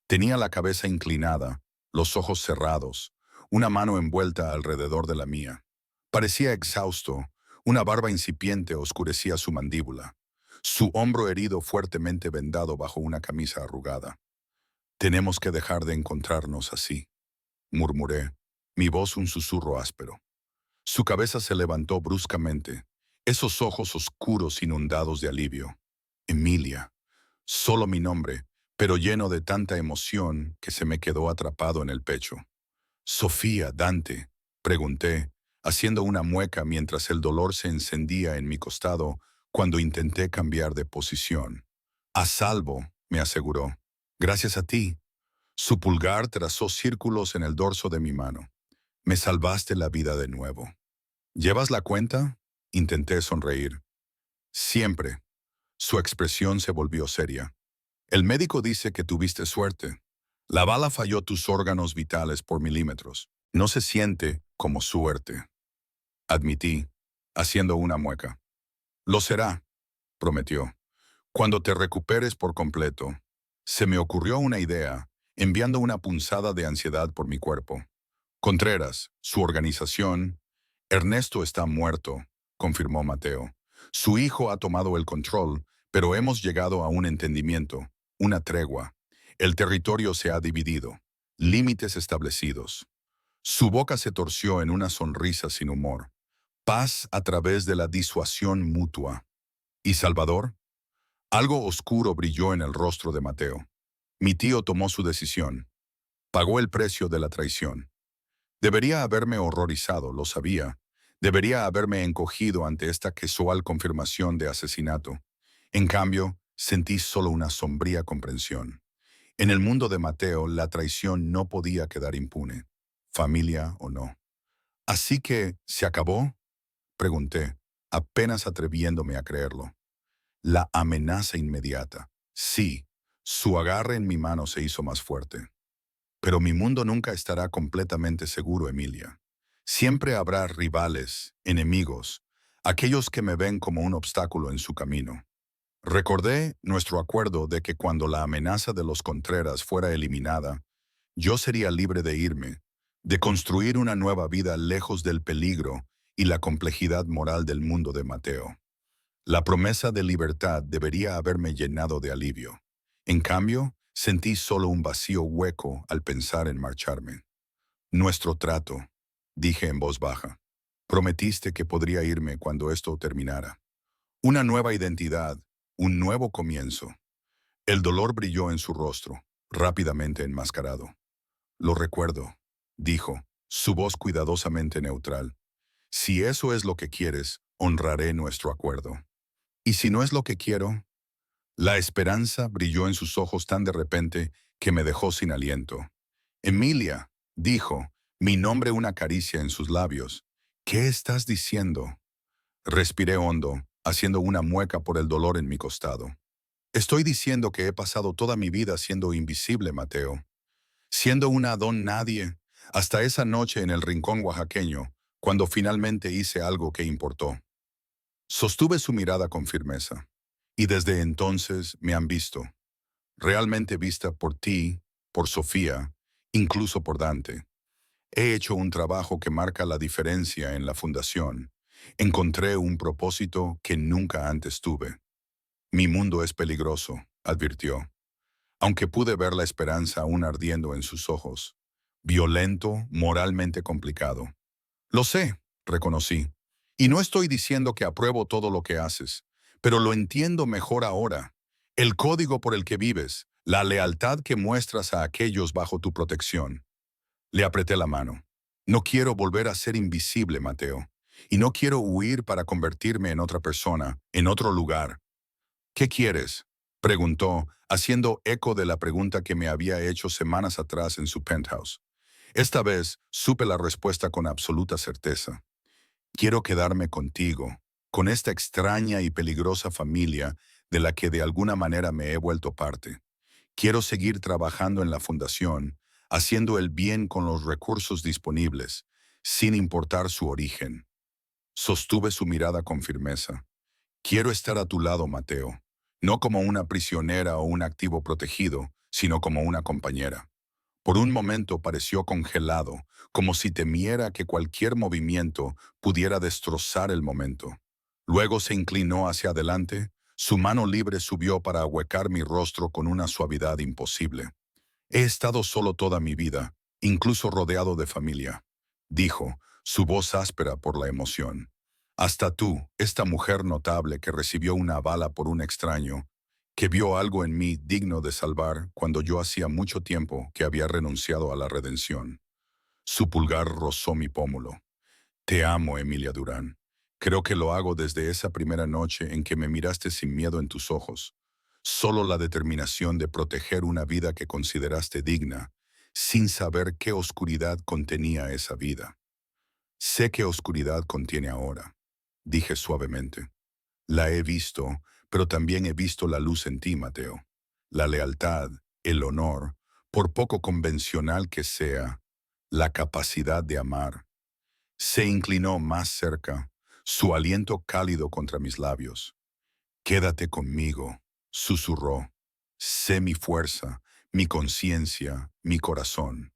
Tenía la cabeza inclinada, los ojos cerrados, una mano envuelta alrededor de la mía. Parecía exhausto, una barba incipiente oscurecía su mandíbula, su hombro herido fuertemente vendado bajo una camisa arrugada. «Tenemos que dejar de encontrarnos así», murmuré, mi voz un susurro áspero. Su cabeza se levantó bruscamente, esos ojos oscuros inundados de alivio. «Emilia». Solo mi nombre, pero lleno de tanta emoción que se me quedó atrapado en el pecho. Sofía, Dante, pregunté, haciendo una mueca mientras el dolor se encendía en mi costado cuando intenté cambiar de posición. A salvo, me aseguró. Gracias a ti. Su pulgar trazó círculos en el dorso de mi mano. Me salvaste la vida de nuevo. ¿Llevas la cuenta? Intenté sonreír. Siempre. Su expresión se volvió seria. El médico dice que tuviste suerte. La bala falló tus órganos vitales por milímetros. No se siente como suerte, admití, haciendo una mueca. Lo será, prometió. Cuando te recuperes por completo. Se me ocurrió una idea, enviando una punzada de ansiedad por mi cuerpo. Contreras, su organización. Ernesto está muerto, confirmó Mateo. Su hijo ha tomado el control, pero hemos llegado a un entendimiento, una tregua. El territorio se ha dividido, límites establecidos. Su boca se torció en una sonrisa sin humor. Paz a través de la disuasión mutua. ¿Y Salvador? Algo oscuro brilló en el rostro de Mateo. Mi tío tomó su decisión. Pagó el precio de la traición. Debería haberme horrorizado, lo sabía. Debería haberme encogido ante esta casual confirmación de asesinato. En cambio, sentí solo una sombría comprensión. En el mundo de Mateo, la traición no podía quedar impune, familia o no. ¿Así que se acabó? Pregunté, apenas atreviéndome a creerlo. La amenaza inmediata. Sí, su agarre en mi mano se hizo más fuerte. Pero mi mundo nunca estará completamente seguro, Emilia. Siempre habrá rivales, enemigos, aquellos que me ven como un obstáculo en su camino. Recordé nuestro acuerdo de que cuando la amenaza de los Contreras fuera eliminada, yo sería libre de irme, de construir una nueva vida lejos del peligro y la complejidad moral del mundo de Mateo. La promesa de libertad debería haberme llenado de alivio. En cambio, sentí solo un vacío hueco al pensar en marcharme. Nuestro trato, dije en voz baja. Prometiste que podría irme cuando esto terminara. Una nueva identidad, un nuevo comienzo. El dolor brilló en su rostro, rápidamente enmascarado. Lo recuerdo, dijo, su voz cuidadosamente neutral. Si eso es lo que quieres, honraré nuestro acuerdo. ¿Y si no es lo que quiero? La esperanza brilló en sus ojos tan de repente que me dejó sin aliento. Emilia, dijo, mi nombre una caricia en sus labios. ¿Qué estás diciendo? Respiré hondo, haciendo una mueca por el dolor en mi costado. Estoy diciendo que he pasado toda mi vida siendo invisible, Mateo. Siendo una don nadie, hasta esa noche en el rincón oaxaqueño, cuando finalmente hice algo que importó. Sostuve su mirada con firmeza. Y desde entonces me han visto. Realmente vista por ti, por Sofía, incluso por Dante. He hecho un trabajo que marca la diferencia en la fundación. Encontré un propósito que nunca antes tuve. Mi mundo es peligroso, advirtió, aunque pude ver la esperanza aún ardiendo en sus ojos. Violento, moralmente complicado. Lo sé, reconocí. Y no estoy diciendo que apruebo todo lo que haces, pero lo entiendo mejor ahora. El código por el que vives, la lealtad que muestras a aquellos bajo tu protección. Le apreté la mano. No quiero volver a ser invisible, Mateo. Y no quiero huir para convertirme en otra persona, en otro lugar. ¿Qué quieres? Preguntó, haciendo eco de la pregunta que me había hecho semanas atrás en su penthouse. Esta vez supe la respuesta con absoluta certeza. Quiero quedarme contigo, con esta extraña y peligrosa familia de la que de alguna manera me he vuelto parte. Quiero seguir trabajando en la fundación, haciendo el bien con los recursos disponibles, sin importar su origen. Sostuve su mirada con firmeza. Quiero estar a tu lado, Mateo, no como una prisionera o un activo protegido, sino como una compañera. Por un momento pareció congelado, como si temiera que cualquier movimiento pudiera destrozar el momento. Luego se inclinó hacia adelante, su mano libre subió para ahuecar mi rostro con una suavidad imposible. He estado solo toda mi vida, incluso rodeado de familia, dijo, su voz áspera por la emoción. Hasta tú, esta mujer notable que recibió una bala por un extraño. que vio algo en mí digno de salvar cuando yo hacía mucho tiempo que había renunciado a la redención. Su pulgar rozó mi pómulo. Te amo, Emilia Durán. Creo que lo hago desde esa primera noche en que me miraste sin miedo en tus ojos. Solo la determinación de proteger una vida que consideraste digna, sin saber qué oscuridad contenía esa vida. Sé qué oscuridad contiene ahora, dije suavemente. La he visto, pero también he visto la luz en ti, Mateo. La lealtad, el honor, por poco convencional que sea, la capacidad de amar. Se inclinó más cerca, su aliento cálido contra mis labios. Quédate conmigo, susurró. Sé mi fuerza, mi conciencia, mi corazón.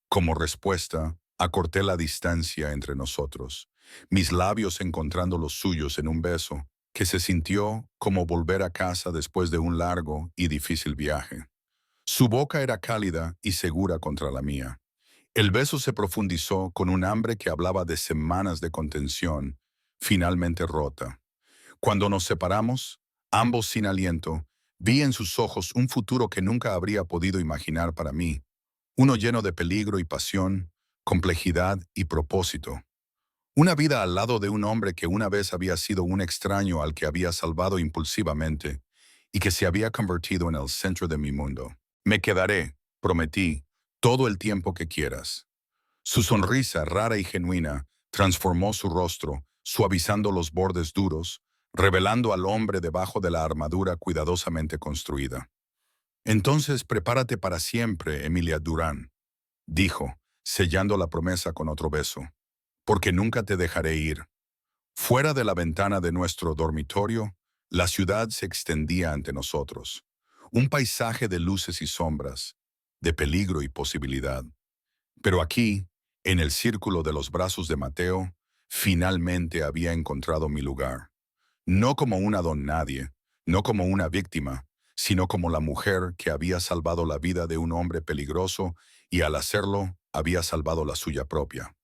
Como respuesta, acorté la distancia entre nosotros, mis labios encontrando los suyos en un beso que se sintió como volver a casa después de un largo y difícil viaje. Su boca era cálida y segura contra la mía. El beso se profundizó con un hambre que hablaba de semanas de contención, finalmente rota. Cuando nos separamos, ambos sin aliento, vi en sus ojos un futuro que nunca habría podido imaginar para mí, uno lleno de peligro y pasión, complejidad y propósito. Una vida al lado de un hombre que una vez había sido un extraño al que había salvado impulsivamente y que se había convertido en el centro de mi mundo. Me quedaré, prometí, todo el tiempo que quieras. Su sonrisa rara y genuina transformó su rostro, suavizando los bordes duros, revelando al hombre debajo de la armadura cuidadosamente construida. Entonces prepárate para siempre, Emilia Durán, dijo, sellando la promesa con otro beso, porque nunca te dejaré ir. Fuera de la ventana de nuestro dormitorio, la ciudad se extendía ante nosotros, un paisaje de luces y sombras, de peligro y posibilidad. Pero aquí, en el círculo de los brazos de Mateo, finalmente había encontrado mi lugar. No como una don nadie, no como una víctima, sino como la mujer que había salvado la vida de un hombre peligroso y al hacerlo había salvado la suya propia.